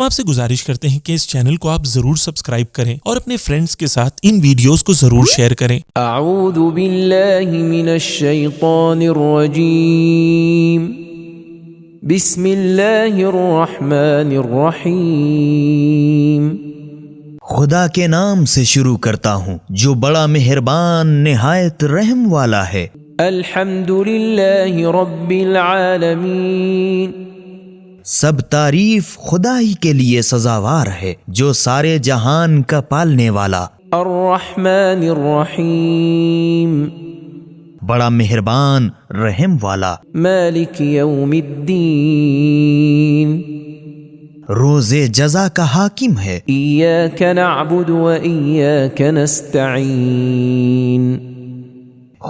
ہم آپ سے گزارش کرتے ہیں کہ اس چینل کو آپ ضرور سبسکرائب کریں اور اپنے فرینڈز کے ساتھ ان ویڈیوز کو ضرور شیئر کریں۔ اعوذ باللہ من الشیطان الرجیم، بسم اللہ الرحمن الرحیم۔ خدا کے نام سے شروع کرتا ہوں جو بڑا مہربان نہایت رحم والا ہے۔ الحمد للہ رب العالمین، سب تعریف خدا ہی کے لیے سزاوار ہے جو سارے جہان کا پالنے والا۔ الرحمن الرحیم، بڑا مہربان رحم والا۔ مالک یوم الدین، روز جزا کا حاکم ہے۔ ایاک نعبد و ایاک نستعین،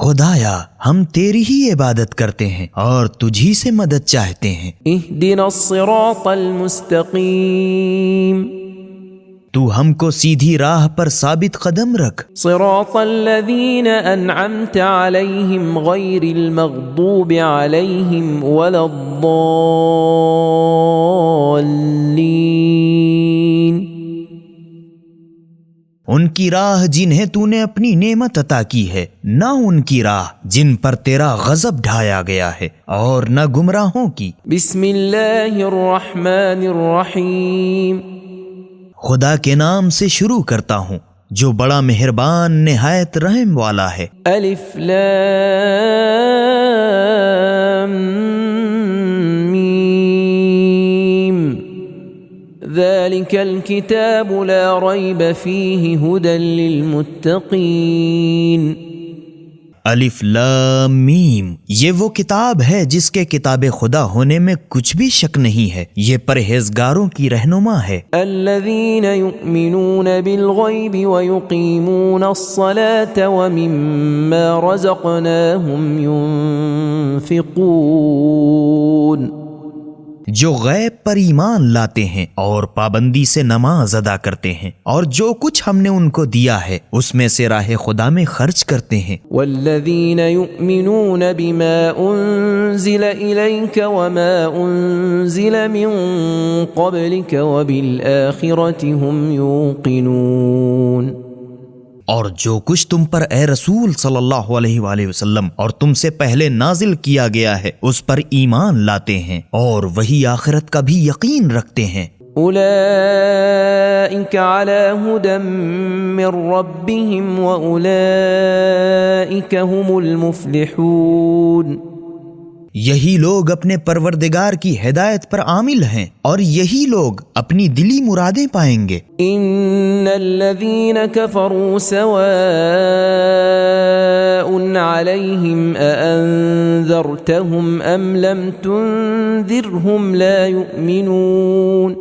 خدایا ہم تیری ہی عبادت کرتے ہیں اور تجھی سے مدد چاہتے ہیں۔ اہدنا الصراط المستقیم، تو ہم کو سیدھی راہ پر ثابت قدم رکھ۔ صراط الذین انعمت علیہم غیر المغضوب علیہم ولا الضالین، ان کی راہ جنہیں تو نے اپنی نعمت عطا کی ہے، نہ ان کی راہ جن پر تیرا غضب ڈھایا گیا ہے، اور نہ گمراہوں کی۔ بسم اللہ الرحمن الرحیم، خدا کے نام سے شروع کرتا ہوں جو بڑا مہربان نہایت رحم والا ہے۔ الف لام میم، ذلك الكتاب لا ريب فيه هدى للمتقين۔ الف لام میم، یہ وہ کتاب ہے جس کے کتاب خدا ہونے میں کچھ بھی شک نہیں ہے، یہ پرہیزگاروں کی رہنما ہے۔ الذين يؤمنون بالغيب ويقيمون الصلاة ومما رزقناهم ينفقون، جو غیب پر ایمان لاتے ہیں اور پابندی سے نماز ادا کرتے ہیں، اور جو کچھ ہم نے ان کو دیا ہے اس میں سے راہ خدا میں خرچ کرتے ہیں۔ والذين يؤمنون بما أنزل إليك وما أنزل من قبلك وبالآخرة هم يوقنون، اور جو کچھ تم پر اے رسول صلی اللہ علیہ وآلہ وسلم اور تم سے پہلے نازل کیا گیا ہے اس پر ایمان لاتے ہیں اور وہی آخرت کا بھی یقین رکھتے ہیں۔ أولئك على هدى من ربهم وأولئك هم المفلحون، یہی لوگ اپنے پروردگار کی ہدایت پر عامل ہیں اور یہی لوگ اپنی دلی مرادیں پائیں گے۔ ان الذين كفروا سواء عليهم أأنذرتهم ام لم تنذرهم لا يؤمنون،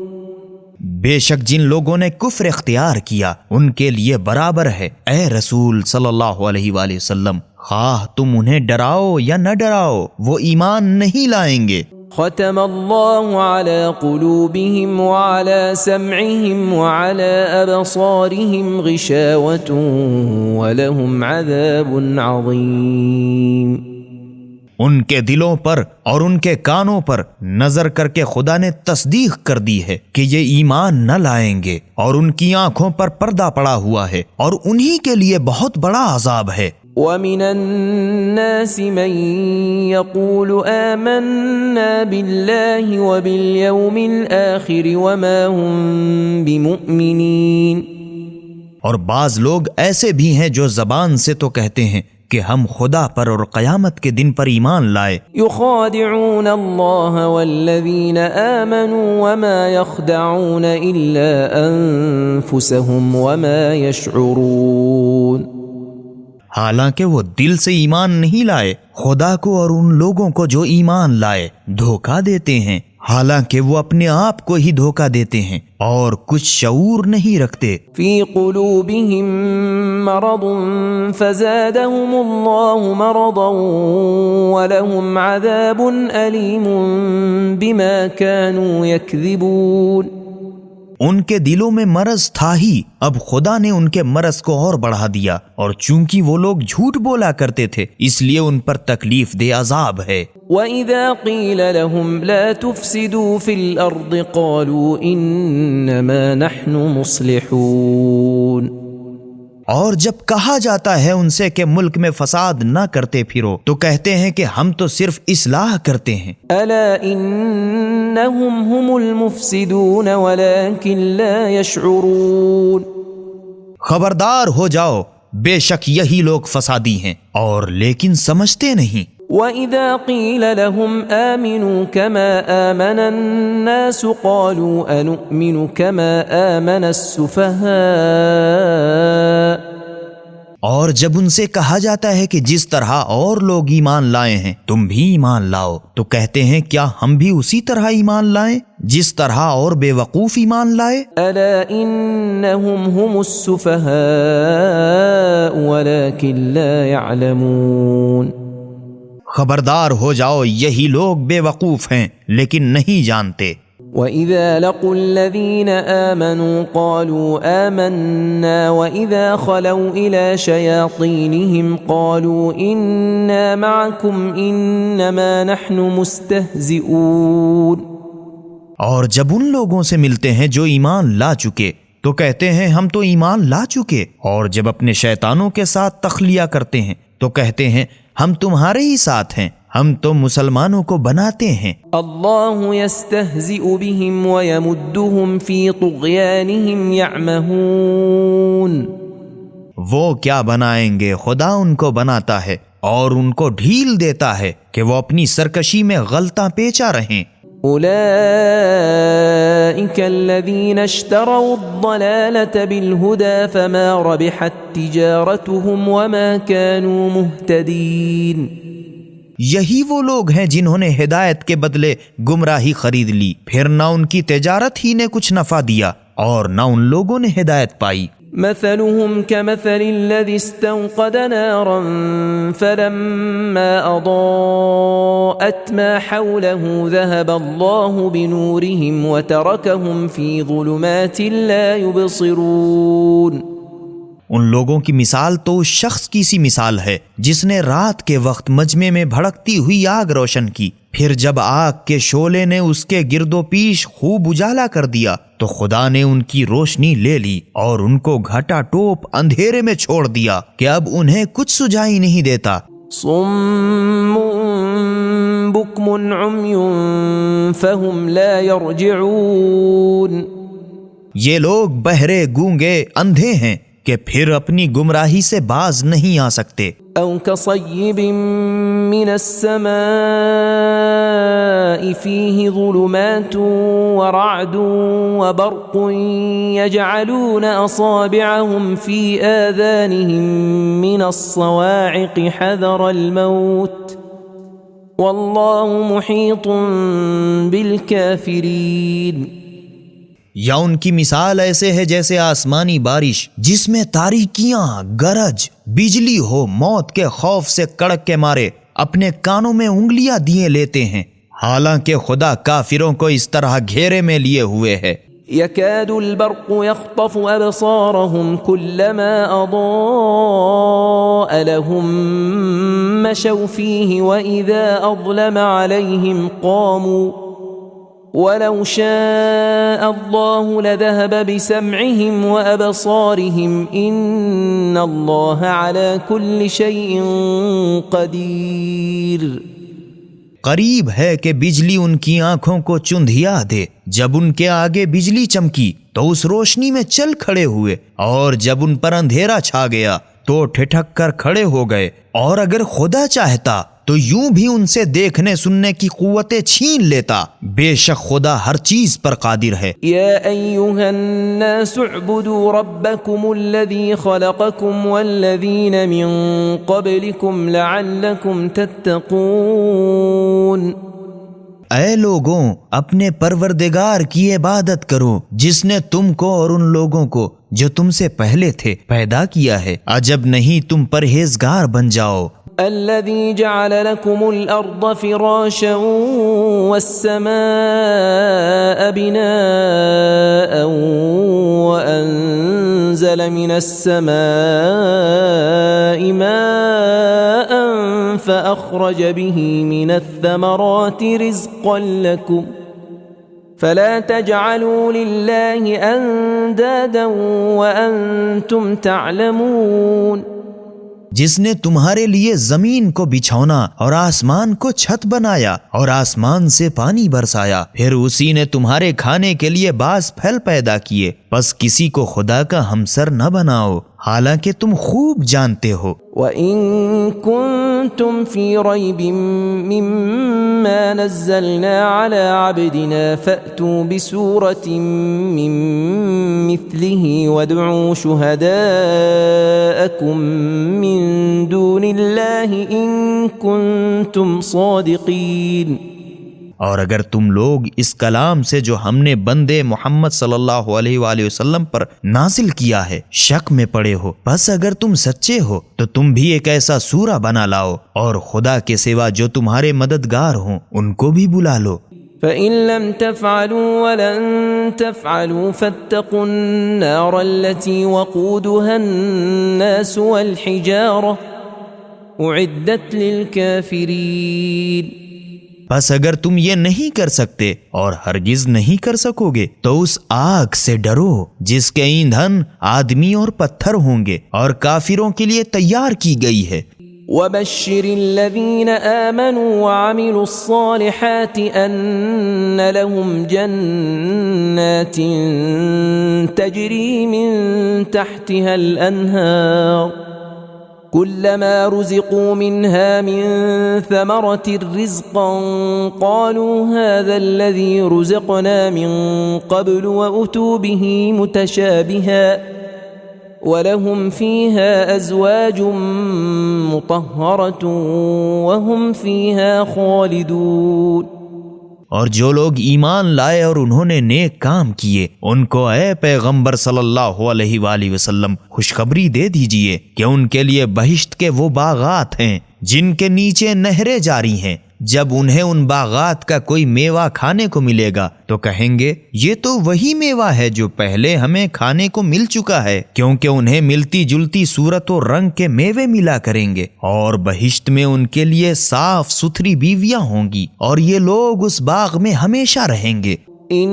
بے شک جن لوگوں نے کفر اختیار کیا ان کے لیے برابر ہے اے رسول صلی اللہ علیہ وآلہ وسلم، خواہ تم انہیں ڈراؤ یا نہ ڈراؤ وہ ایمان نہیں لائیں گے۔ ختم اللہ على قلوبهم وعلى سمعهم وعلى أبصارهم غشاوة ولهم عذاب عظیم، ان کے دلوں پر اور ان کے کانوں پر نظر کر کے خدا نے تصدیق کر دی ہے کہ یہ ایمان نہ لائیں گے، اور ان کی آنکھوں پر پردہ پڑا ہوا ہے اور انہی کے لیے بہت بڑا عذاب ہے۔ وَمِنَ النَّاسِ مَن يَقُولُ آمَنَّا بِاللَّهِ وَبِالْيَوْمِ الْآخِرِ وَمَا هُمْ بِمُؤْمِنِينَ، اور بعض لوگ ایسے بھی ہیں جو زبان سے تو کہتے ہیں کہ ہم خدا پر اور قیامت کے دن پر ایمان لائے۔ يخادعون اللہ والذین آمنوا وما يخدعون الا انفسهم وما يشعرون، حالانکہ وہ دل سے ایمان نہیں لائے، خدا کو اور ان لوگوں کو جو ایمان لائے دھوکہ دیتے ہیں، حالانکہ وہ اپنے آپ کو ہی دھوکہ دیتے ہیں اور کچھ شعور نہیں رکھتے۔ فی قلوبہم مرض فزادہم اللہ مرضا ولہم عذاب علیم بما كانوا یکذبون، ان کے دلوں میں مرض تھا ہی، اب خدا نے ان کے مرض کو اور بڑھا دیا، اور چونکہ وہ لوگ جھوٹ بولا کرتے تھے اس لیے ان پر تکلیف دہ عذاب ہے۔ وَإِذَا قِيلَ لَهُمْ لَا تُفْسِدُوا فِي الْأَرْضِ قَالُوا إِنَّمَا نَحْنُ مُصْلِحُونَ، اور جب کہا جاتا ہے ان سے کہ ملک میں فساد نہ کرتے پھرو تو کہتے ہیں کہ ہم تو صرف اصلاح کرتے ہیں۔ أَلَا إِنَّهُمْ هُمُ الْمُفْسِدُونَ وَلَكِنْ لَا يَشْعُرُونَ، خبردار ہو جاؤ، بے شک یہی لوگ فسادی ہیں اور لیکن سمجھتے نہیں۔ وَإِذَا قِيلَ لَهُمْ آمِنُوا كَمَا آمَنَ النَّاسُ قَالُوا أَنُؤْمِنُ كَمَا آمَنَ السُّفَهَاءُ، اور جب ان سے کہا جاتا ہے کہ جس طرح اور لوگ ایمان لائے ہیں تم بھی ایمان لاؤ، تو کہتے ہیں کیا ہم بھی اسی طرح ایمان لائیں جس طرح اور بے وقوف ایمان لائے۔ أَلَا إِنَّهُمْ هُمُ السُّفَهَاءُ وَلَكِنْ لَا يَعْلَمُونَ، خبردار ہو جاؤ یہی لوگ بے وقوف ہیں لیکن نہیں جانتے۔ وَإِذَا لَقُوا الَّذِينَ آمَنُوا قَالُوا آمَنَّا وَإِذَا خَلَوْا إِلَى شَيَاطِينِهِمْ قَالُوا إِنَّا مَعَكُمْ إِنَّمَا نَحْنُ مُسْتَهْزِئُونَ، اور جب ان لوگوں سے ملتے ہیں جو ایمان لا چکے تو کہتے ہیں ہم تو ایمان لا چکے، اور جب اپنے شیطانوں کے ساتھ تخلیہ کرتے ہیں تو کہتے ہیں ہم تمہارے ہی ساتھ ہیں، ہم تو مسلمانوں کو بناتے ہیں۔ اللہ یستہزئ بہم ویمدہم فی طغیانہم یعمہون، وہ کیا بنائیں گے، خدا ان کو بناتا ہے اور ان کو ڈھیل دیتا ہے کہ وہ اپنی سرکشی میں غلطاں پیچا رہیں۔ اولئک الذین اشتروا الضلالة بالہدى فما ربحت تجارتهم وما كانوا مہتدین، یہی وہ لوگ ہیں جنہوں نے ہدایت کے بدلے گمراہی خرید لی، پھر نہ ان کی تجارت ہی نے کچھ نفع دیا اور نہ ان لوگوں نے ہدایت پائی۔ مثلهم كمثل الذي استوقد نارا فلما أضاءت ما حوله ذهب الله بنورهم وتركهم في ظلمات لا يبصرون، ان لوگوں کی مثال تو اس شخص کی سی مثال ہے جس نے رات کے وقت مجمع میں بھڑکتی ہوئی آگ روشن کی، پھر جب آگ کے شعلے نے اس کے گرد و پیش خوب اجالا کر دیا تو خدا نے ان کی روشنی لے لی اور ان کو گھٹا ٹوپ اندھیرے میں چھوڑ دیا کہ اب انہیں کچھ سجائی نہیں دیتا۔ صم بکم عمی فهم لا يرجعون، یہ لوگ بہرے گونگے اندھے ہیں کہ پھر اپنی گمراہی سے باز نہیں آ سکتے۔ او كصيب من السماء فيه ظلمات ورعد وبرق يجعلون أصابعهم في آذانهم من الصواعق حذر الموت والله محيط بالكافرين، یا ان کی مثال ایسے ہے جیسے آسمانی بارش جس میں تاریکیاں، گرج، بجلی ہو، موت کے خوف سے کڑک کے مارے اپنے کانوں میں انگلیاں دیے لیتے ہیں، حالانکہ خدا کافروں کو اس طرح گھیرے میں لیے ہوئے ہے۔ يكاد البرق يخطف أبصارهم كلما أضاء لهم مشوا فيه وإذا أظلم عليهم قاموا ولو شاء الله لذهب بسمعهم وأبصارهم إن الله على كل شيء قدير، قریب ہے کہ بجلی ان کی آنکھوں کو چندھیا دے، جب ان کے آگے بجلی چمکی تو اس روشنی میں چل کھڑے ہوئے، اور جب ان پر اندھیرا چھا گیا تو ٹھٹک کر کھڑے ہو گئے، اور اگر خدا چاہتا تو یوں بھی ان سے دیکھنے سننے کی قوتیں چھین لیتا، بے شک خدا ہر چیز پر قادر ہے۔ یا ایھا الناس اعبدوا ربکم الذی خلقکم والذین من قبلکم لعلکم تتقون، اے لوگوں اپنے پروردگار کی عبادت کرو جس نے تم کو اور ان لوگوں کو جو تم سے پہلے تھے پیدا کیا ہے، عجب نہیں تم پرہیزگار بن جاؤ۔ الذي جعل لكم الأرض فراشا والسماء بناء أنزل من السماء ماء فأخرج به من الثمرات رزقا لكم فلا تجعلوا لله أندادا وأنتم تعلمون. جس نے تمہارے لیے زمین کو بچھونا اور آسمان کو چھت بنایا اور آسمان سے پانی برسایا، پھر اسی نے تمہارے کھانے کے لیے بعض پھل پیدا کیے، پس کسی کو خدا کا ہمسر نہ بناؤ حالانکہ تم خوب جانتے ہو. وَإِن كُنتُمْ فِي رَيْبٍ مِّمَّا نَزَّلْنَا عَلَى عَبْدِنَا فَأْتُوا بِسُورَةٍ مِّن مِّثْلِهِ وَادْعُوا شُهَدَاءَكُم مِّن دُونِ اللَّهِ إِن كُنتُمْ صَادِقِينَ. اور اگر تم لوگ اس کلام سے جو ہم نے بندے محمد صلی اللہ علیہ وآلہ وسلم پر نازل کیا ہے شک میں پڑے ہو، بس اگر تم سچے ہو تو تم بھی ایک ایسا سورہ بنا لاؤ اور خدا کے سوا جو تمہارے مددگار ہوں ان کو بھی بلا لو. فَإِن لَّمْ تَفْعَلُوا وَلَن تَفْعَلُوا فَاتَّقُوا النَّارَ الَّتِي وَقُودُهَا النَّاسُ وَالْحِجَارَةُ أُعِدَّتْ لِلْكَافِرِينَ. بس اگر تم یہ نہیں کر سکتے اور ہرگز نہیں کر سکو گے تو اس آگ سے ڈرو جس کے ایندھن آدمی اور پتھر ہوں گے اور کافروں کے لیے تیار کی گئی ہے. وَبَشِّرِ الَّذِينَ آمَنُوا وَعَمِلُوا الصَّالِحَاتِ أَنَّ لَهُمْ جَنَّاتٍ تَجْرِي مِن تَحْتِهَا الْأَنْهَارُ كلما رزقوا منها من ثمرة رزقا قالوا هذا الذي رزقنا من قبل وأتوا به متشابها ولهم فيها أزواج مطهرة وهم فيها خالدون. اور جو لوگ ایمان لائے اور انہوں نے نیک کام کیے ان کو اے پیغمبر صلی اللہ علیہ وآلہ وسلم خوشخبری دے دیجئے کہ ان کے لیے بہشت کے وہ باغات ہیں جن کے نیچے نہریں جاری ہیں. جب انہیں ان باغات کا کوئی میوہ کھانے کو ملے گا تو کہیں گے یہ تو وہی میوہ ہے جو پہلے ہمیں کھانے کو مل چکا ہے، کیونکہ انہیں ملتی جلتی صورت و رنگ کے میوے ملا کریں گے. اور بہشت میں ان کے لیے صاف ستھری بیویاں ہوں گی اور یہ لوگ اس باغ میں ہمیشہ رہیں گے. ان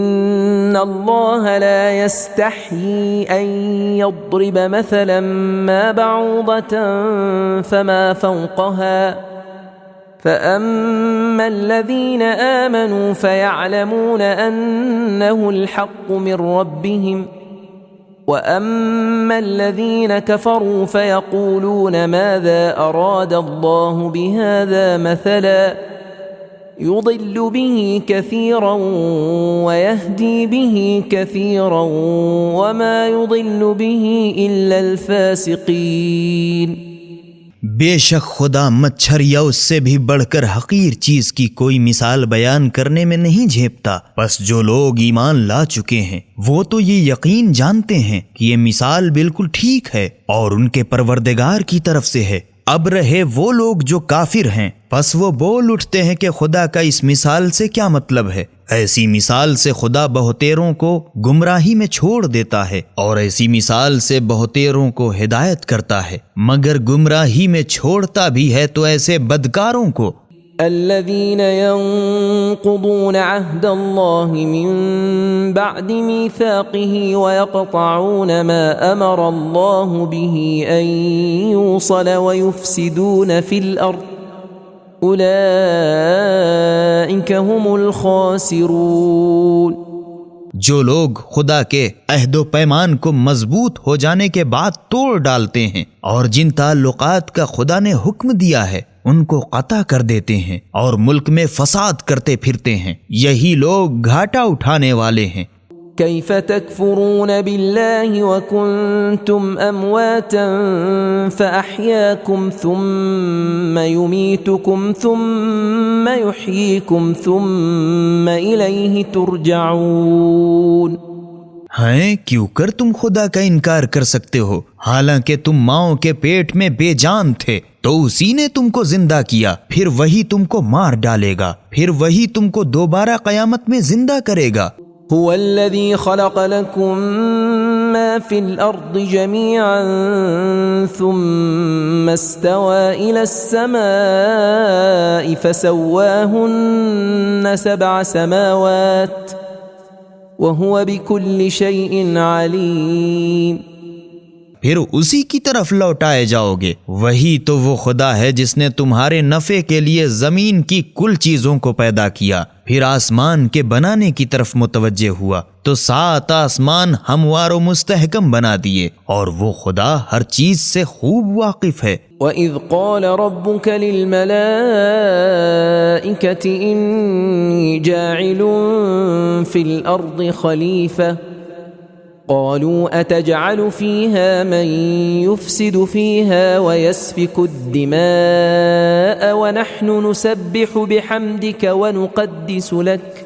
اللہ لا يستحيي ان يضرب مثلا ما بعوضة فما فوقها فأما الذين آمنوا فيعلمون أنه الحق من ربهم وأما الذين كفروا فيقولون ماذا أراد الله بهذا مثلا يضل به كثيرا ويهدي به كثيرا وما يضل به إلا الفاسقين. بے شک خدا مچھر یا اس سے بھی بڑھ کر حقیر چیز کی کوئی مثال بیان کرنے میں نہیں جھیپتا. بس جو لوگ ایمان لا چکے ہیں وہ تو یہ یقین جانتے ہیں کہ یہ مثال بالکل ٹھیک ہے اور ان کے پروردگار کی طرف سے ہے. اب رہے وہ لوگ جو کافر ہیں پس وہ بول اٹھتے ہیں کہ خدا کا اس مثال سے کیا مطلب ہے. ایسی مثال سے خدا بہتیروں کو گمراہی میں چھوڑ دیتا ہے اور ایسی مثال سے بہتیروں کو ہدایت کرتا ہے، مگر گمراہی میں چھوڑتا بھی ہے تو ایسے بدکاروں کو. الذين ينقضون عهد الله من بعد ميثاقه ويقطعون ما أمر الله به أن يوصل ويفسدون في الأرض أولئك هم الخاسرون. جو لوگ خدا کے عہد و پیمان کو مضبوط ہو جانے کے بعد توڑ ڈالتے ہیں اور جن تعلقات کا خدا نے حکم دیا ہے ان کو قطع کر دیتے ہیں اور ملک میں فساد کرتے پھرتے ہیں، یہی لوگ گھاٹا اٹھانے والے ہیں. كيف تكفرون بالله وكنتم أمواتا فأحياكم ثم يميتكم ثم يحييكم ثم إليه ترجعون. ہیں کیوں کر تم خدا کا انکار کر سکتے ہو حالانکہ تم ماؤں کے پیٹ میں بے جان تھے، تو اسی نے تم کو زندہ کیا، پھر وہی تم کو مار ڈالے گا، پھر وہی تم کو دوبارہ قیامت میں زندہ کرے گا. هو الذي خلق لكم ما في الأرض جميعا ثم استوى إلى السماء فسواهن 7 سماوات وهو بكل شيء عليم. پھر اسی کی طرف لوٹائے جاؤ گے. وہی تو وہ خدا ہے جس نے تمہارے نفع کے لیے زمین کی کل چیزوں کو پیدا کیا، پھر آسمان کے بنانے کی طرف متوجہ ہوا تو 7 آسمان ہموار و مستحکم بنا دیے، اور وہ خدا ہر چیز سے خوب واقف ہے. وَإِذْ قَالَ رَبُّكَ لِلْمَلَائِكَةِ إِنِّي جَاعِلٌ فِي الْأَرْضِ خَلِيفَةً قالوا أتجعل فيها من يفسد فيها ويسفك الدماء ونحن نسبح بحمدك ونقدس لك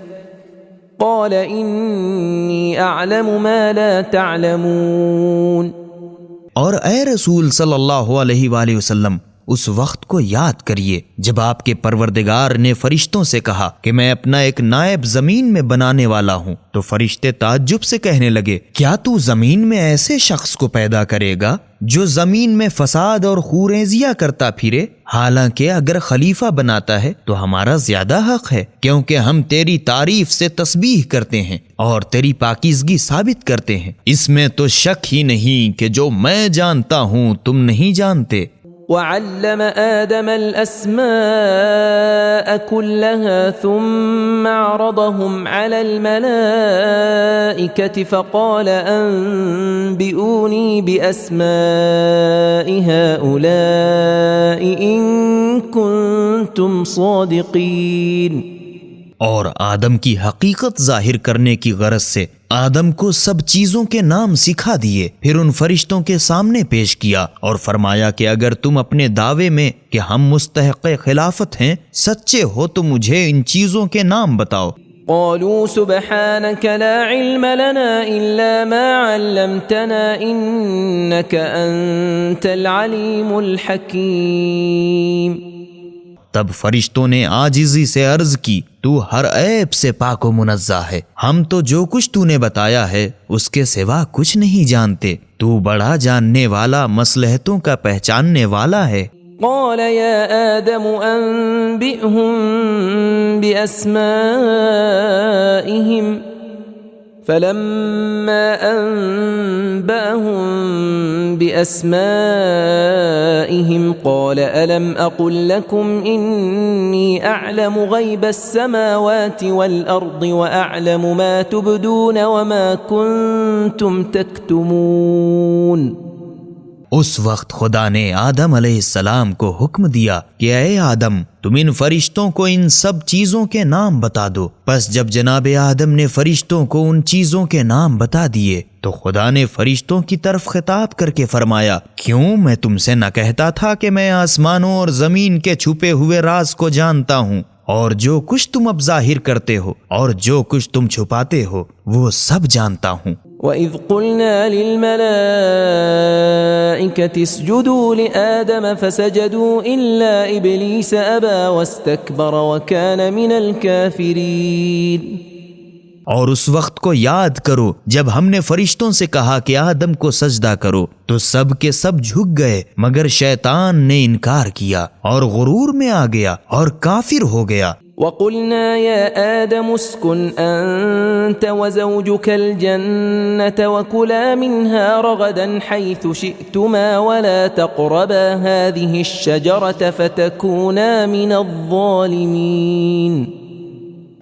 قال إني أعلم ما لا تعلمون. اور اے رسول صلی اللہ علیہ وآلہ وسلم، اس وقت کو یاد کریے جب آپ کے پروردگار نے فرشتوں سے کہا کہ میں اپنا ایک نائب زمین میں بنانے والا ہوں، تو فرشتے تعجب سے کہنے لگے کیا تو زمین میں ایسے شخص کو پیدا کرے گا جو زمین میں فساد اور خوریزیاں کرتا پھرے؟ حالانکہ اگر خلیفہ بناتا ہے تو ہمارا زیادہ حق ہے، کیونکہ ہم تیری تعریف سے تسبیح کرتے ہیں اور تیری پاکیزگی ثابت کرتے ہیں. اس میں تو شک ہی نہیں کہ جو میں جانتا ہوں تم نہیں جانتے. وعلم آدم الأسماء كلها ثم عرضهم على الملائكة فقال أنبئوني بأسماء هؤلاء إن كنتم صادقين. اور آدم کی حقیقت ظاہر کرنے کی غرض سے آدم کو سب چیزوں کے نام سکھا دیے، پھر ان فرشتوں کے سامنے پیش کیا اور فرمایا کہ اگر تم اپنے دعوے میں کہ ہم مستحق خلافت ہیں سچے ہو تو مجھے ان چیزوں کے نام بتاؤ. قالوا سبحانك لا علم لنا إلا ما علمتنا إنك أنت العليم الحكيم. تب فرشتوں نے عاجزی سے عرض کی تو ہر عیب سے پاک و منزہ ہے، ہم تو جو کچھ تو نے بتایا ہے اس کے سوا کچھ نہیں جانتے، تو بڑا جاننے والا مصلحتوں کا پہچاننے والا ہے. قال يا آدم أنبئهم بأسمائهم فلما أنبأهم بأسمائهم قال ألم أقل لكم إني أعلم غيب السماوات والأرض وأعلم ما تبدون وما كنتم تكتمون. اس وقت خدا نے آدم علیہ السلام کو حکم دیا کہ اے آدم تم ان فرشتوں کو ان سب چیزوں کے نام بتا دو. پس جب جناب آدم نے فرشتوں کو ان چیزوں کے نام بتا دیے تو خدا نے فرشتوں کی طرف خطاب کر کے فرمایا کیوں میں تم سے نہ کہتا تھا کہ میں آسمانوں اور زمین کے چھپے ہوئے راز کو جانتا ہوں، اور جو کچھ تم اب ظاہر کرتے ہو اور جو کچھ تم چھپاتے ہو وہ سب جانتا ہوں. وَإِذْ قُلْنَا لِلْمَلَائِكَةِ اسْجُدُوا لِآدَمَ فَسَجَدُوا إِلَّا إِبْلِيسَ أَبَى وَاسْتَكْبَرَ وَكَانَ مِنَ الْكَافِرِينَ. اور اس وقت کو یاد کرو جب ہم نے فرشتوں سے کہا کہ آدم کو سجدہ کرو تو سب کے سب جھک گئے مگر شیطان نے انکار کیا اور غرور میں آ گیا اور کافر ہو گیا. وَقُلْنَا يَا آدَمُ اسْكُنْ أَنْتَ وَزَوْجُكَ الْجَنَّةَ وَكُلَا مِنْهَا رَغَدًا حَيْثُ شِئْتُمَا وَلَا تَقْرَبَا هَذِهِ الشَّجَرَةَ فَتَكُونَا مِنَ الظَّالِمِينَ.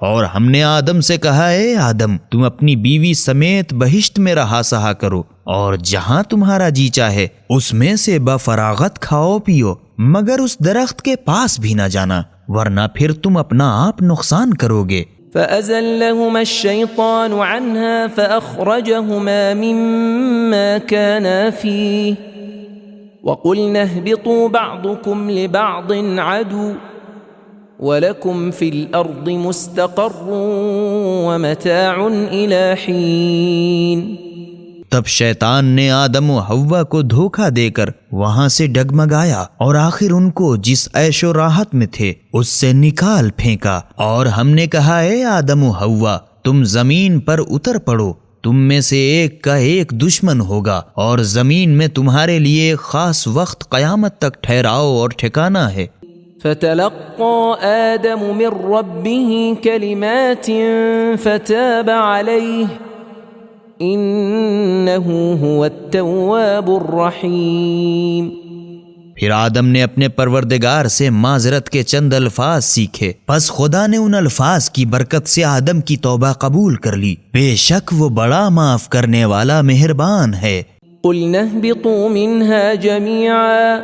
اور ہم نے آدم سے کہا اے آدم تم اپنی بیوی سمیت بہشت میں رہا سہا کرو اور جہاں تمہارا جی چاہے اس میں سے بفراغت کھاؤ پیو مگر اس درخت کے پاس بھی نہ جانا ورنہ پھر تم اپنا آپ نقصان کرو گے. فَأَزَلَّهُمَا الشَّيْطَانُ عَنْهَا فَأَخْرَجَهُمَا مِمَّا كَانَا فِيهِ وَقُلْنَا اهْبِطُوا بَعْضُكُمْ لِبَعْضٍ عَدُوٌّ وَلَكُمْ فِي الْأَرْضِ مُسْتَقَرٌّ وَمَتَاعٌ إِلَى حِينٍ. تب شیطان نے آدم و حوا کو دھوکہ دے کر وہاں سے ڈگمگایا اور آخر ان کو جس عیش و راحت میں تھے اس سے نکال پھینکا اور ہم نے کہا اے آدم و حوا تم زمین پر اتر پڑو، تم میں سے ایک کا ایک دشمن ہوگا، اور زمین میں تمہارے لیے خاص وقت قیامت تک ٹھہراؤ اور ٹھکانہ ہے۔ فتلقى آدم من ربه كلمات فتاب عليه إنه هو التواب الرحيم۔ پھر آدم نے اپنے پروردگار سے معذرت کے چند الفاظ سیکھے، پس خدا نے ان الفاظ کی برکت سے آدم کی توبہ قبول کر لی، بے شک وہ بڑا معاف کرنے والا مہربان ہے۔ قلنا اهبطوا منها جميعا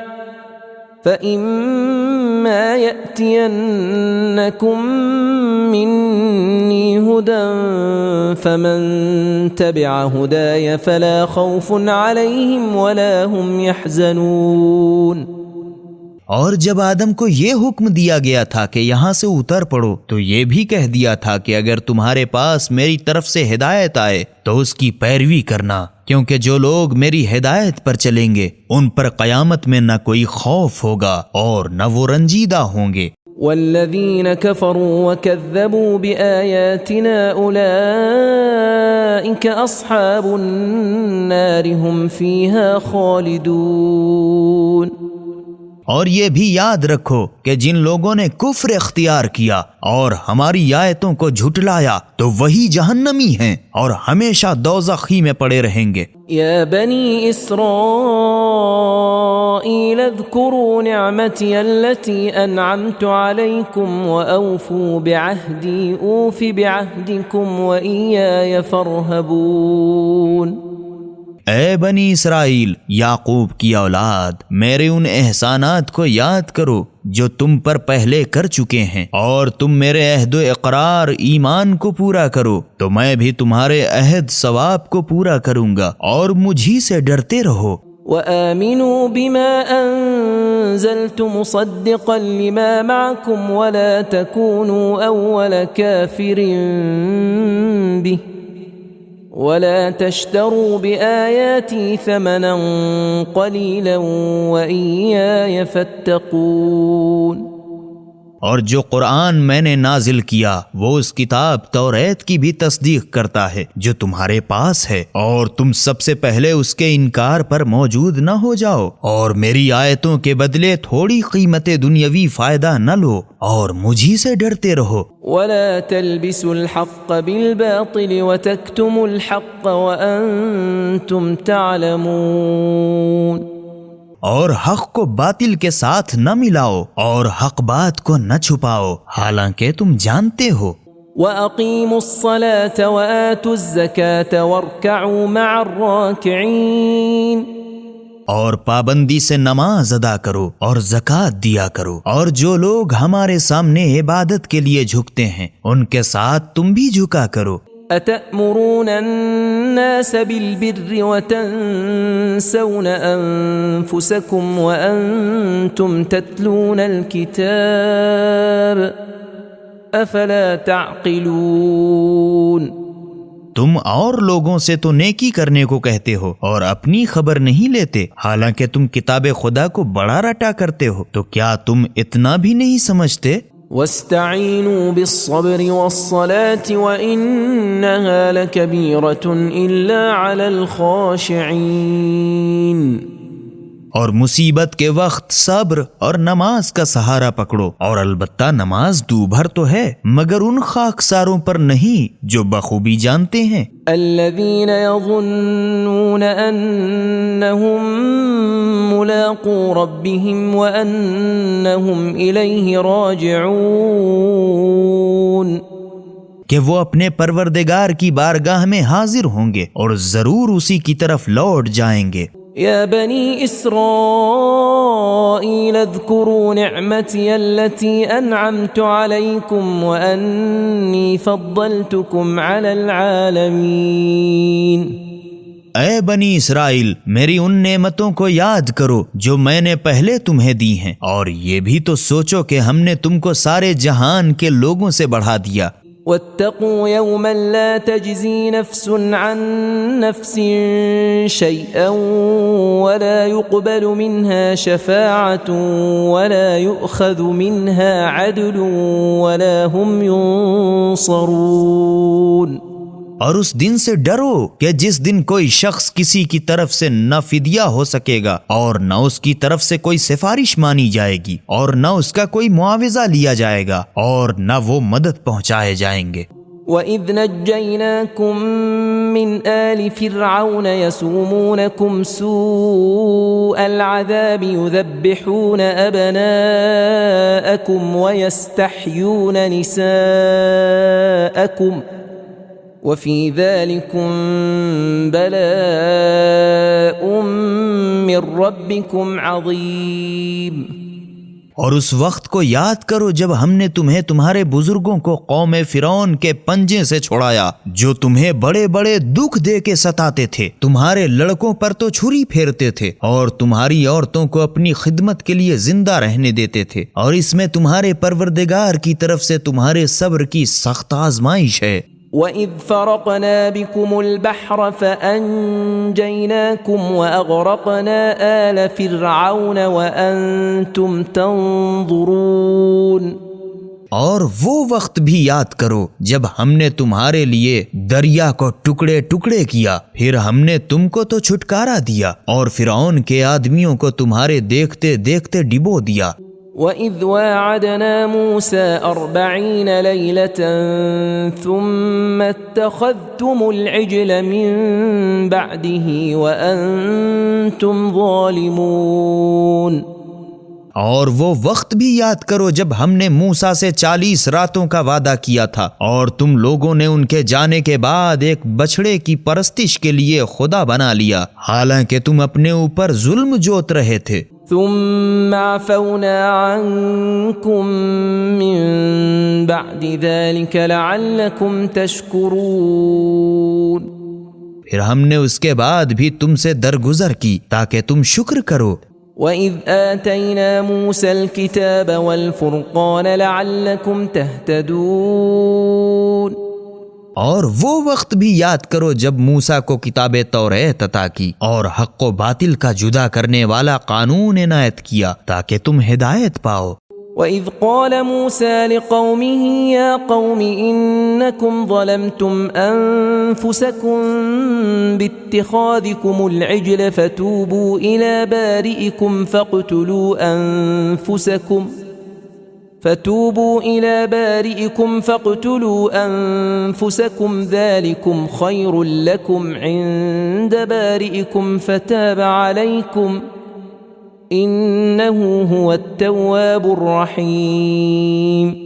فإما يأتينكم مني هدى فمن تبع هداي فلا خوف عليهم ولا هم يحزنون۔ اور جب آدم کو یہ حکم دیا گیا تھا کہ یہاں سے اتر پڑو، تو یہ بھی کہہ دیا تھا کہ اگر تمہارے پاس میری طرف سے ہدایت آئے تو اس کی پیروی کرنا، کیونکہ جو لوگ میری ہدایت پر چلیں گے ان پر قیامت میں نہ کوئی خوف ہوگا اور نہ وہ رنجیدہ ہوں گے۔ والذین کفروا وکذبوا بآیاتنا اولئک اصحاب النار هم فیہا خالدون۔ اور یہ بھی یاد رکھو کہ جن لوگوں نے کفر اختیار کیا اور ہماری آیتوں کو جھٹلایا تو وہی جہنمی ہیں اور ہمیشہ دوزخ ہی میں پڑے رہیں گے۔ یا بنی اسرائیل اذکروا نعمتی التي انعمت علیکم واوفوا بعہدی اوف بعہدکم وإیای فارہبون۔ اے بنی اسرائیل، یعقوب کی اولاد، میرے ان احسانات کو یاد کرو جو تم پر پہلے کر چکے ہیں، اور تم میرے عہد و اقرار ایمان کو پورا کرو تو میں بھی تمہارے عہد ثواب کو پورا کروں گا، اور مجھی سے ڈرتے رہو۔ وآمنوا بما أنزلت مصدقا لما معكم ولا تكونوا أول كافر به ولا تشتروا بآياتي ثمنا قليلا وإياي فاتقون۔ اور جو قرآن میں نے نازل کیا وہ اس کتاب توریت کی بھی تصدیق کرتا ہے جو تمہارے پاس ہے، اور تم سب سے پہلے اس کے انکار پر موجود نہ ہو جاؤ، اور میری آیتوں کے بدلے تھوڑی قیمت دنیاوی فائدہ نہ لو، اور مجھی سے ڈرتے رہو۔ ولا تلبسوا الحق بالباطل وتكتموا الحق وأنتم تعلمون۔ اور حق کو باطل کے ساتھ نہ ملاؤ اور حق بات کو نہ چھپاؤ حالانکہ تم جانتے ہو۔ وَأَقِيمُوا الصَّلَاةَ وَآتُوا الزَّكَاةَ وَارْكَعُوا مَعَ الرَّاكِعِينَ۔ اور پابندی سے نماز ادا کرو اور زکوٰۃ دیا کرو، اور جو لوگ ہمارے سامنے عبادت کے لیے جھکتے ہیں ان کے ساتھ تم بھی جھکا کرو۔ أَتَأْمُرُونَ النَّاسَ بِالْبِرِّ وَتَنْسَوْنَ أَنفُسَكُمْ وَأَنْتُمْ تَتْلُونَ الْكِتَابَ أَفَلَا تَعْقِلُونَ۔ تم اور لوگوں سے تو نیکی کرنے کو کہتے ہو اور اپنی خبر نہیں لیتے، حالانکہ تم کتاب خدا کو بڑا رٹا کرتے ہو، تو کیا تم اتنا بھی نہیں سمجھتے؟ واستعینوا بالصبر والصلاة وإنها لكبيرة إلا على الخاشعين۔ اور مصیبت کے وقت صبر اور نماز کا سہارا پکڑو، اور البتہ نماز دوبھر تو ہے مگر ان خاکساروں پر نہیں جو بخوبی جانتے ہیں۔ الذين يظنون أنهم ملاقو ربهم وأنهم إليه راجعون۔ کہ وہ اپنے پروردگار کی بارگاہ میں حاضر ہوں گے اور ضرور اسی کی طرف لوٹ جائیں گے۔ يا بني إسرائيل اذكروا نعمتي التي أنعمت عليكم وأني فضلتكم على العالمين۔ اے بنی اسرائیل، میری ان نعمتوں کو یاد کرو جو میں نے پہلے تمہیں دی ہیں، اور یہ بھی تو سوچو کہ ہم نے تم کو سارے جہان کے لوگوں سے بڑھا دیا۔ واتقوا يوما لا تجزي نفس عن نفس شيئا ولا يقبل منها شفاعة ولا يؤخذ منها عدل ولا هم ينصرون۔ اور اس دن سے ڈرو کہ جس دن کوئی شخص کسی کی طرف سے نہ فدیہ ہو سکے گا اور نہ اس کی طرف سے کوئی سفارش مانی جائے گی اور نہ اس کا کوئی معاوضہ لیا جائے گا اور نہ وہ مدد پہنچائے جائیں گے۔ وَإِذْ نَجَّيْنَاكُمْ مِنْ آلِ فِرْعَوْنَ يَسُومُونَكُمْ سُوءَ الْعَذَابِ يُذَبِّحُونَ أَبْنَاءَكُمْ وَيَسْتَحْيُونَ نِسَاءَكُمْ وَفِي ذَلِكُمْ بَلَاءٌ مِّن رَّبِّكُمْ عَظِيمٌ۔ اور اس وقت کو یاد کرو جب ہم نے تمہیں تمہارے بزرگوں کو قوم فرعون کے پنجے سے چھڑایا جو تمہیں بڑے بڑے دکھ دے کے ستاتے تھے، تمہارے لڑکوں پر تو چھری پھیرتے تھے اور تمہاری عورتوں کو اپنی خدمت کے لیے زندہ رہنے دیتے تھے، اور اس میں تمہارے پروردگار کی طرف سے تمہارے صبر کی سخت آزمائش ہے۔ وَإِذْ فَرَقْنَا بِكُمُ الْبَحْرَ فَأَنْجَيْنَاكُمْ وَأَغْرَقْنَا آلَ فِرْعَوْنَ وَأَنْتُمْ تَنْظُرُونَ۔ اور وہ وقت بھی یاد کرو جب ہم نے تمہارے لیے دریا کو ٹکڑے ٹکڑے کیا، پھر ہم نے تم کو تو چھٹکارا دیا اور فرعون کے آدمیوں کو تمہارے دیکھتے دیکھتے ڈبو دیا۔ وَإِذْ وَاعَدْنَا مُوسَى 40 لَيْلَةً ثُمَّ اتَّخَذْتُمُ الْعِجْلَ مِن بَعْدِهِ وَأَنْتُمْ ظَالِمُونَ۔ اور وہ وقت بھی یاد کرو جب ہم نے موسیٰ سے 40 راتوں کا وعدہ کیا تھا اور تم لوگوں نے ان کے جانے کے بعد ایک بچھڑے کی پرستش کے لیے خدا بنا لیا، حالانکہ تم اپنے اوپر ظلم جوت رہے تھے۔ ثم عفونا عنكم من بعد ذلك لعلكم تشكرون۔ پھر ہم نے اس کے بعد بھی تم سے درگزر کی تاکہ تم شکر کرو۔ وَإِذْ آتَيْنَا مُوسَى الْكِتَابَ وَالْفُرْقَانَ لَعَلَّكُمْ تَهْتَدُونَ۔ اور وہ وقت بھی یاد کرو جب موسیٰ کو کتاب توریت عطا کی اور حق و باطل کا جدا کرنے والا قانون عنایت کیا تاکہ تم ہدایت پاؤ۔ وَإِذْ قَالَ مُوسَى لِقَوْمِهِ يَا قَوْمِ إِنَّكُمْ ظَلَمْتُمْ أَنفُسَكُمْ بِاتِّخَاذِكُمُ الْعِجْلَ فَتُوبُوا إِلَى بَارِئِكُمْ فاقتلوا أنفسكم ذلكم خير لكم عند بارئكم فتاب عليكم إنه هو التواب الرحيم۔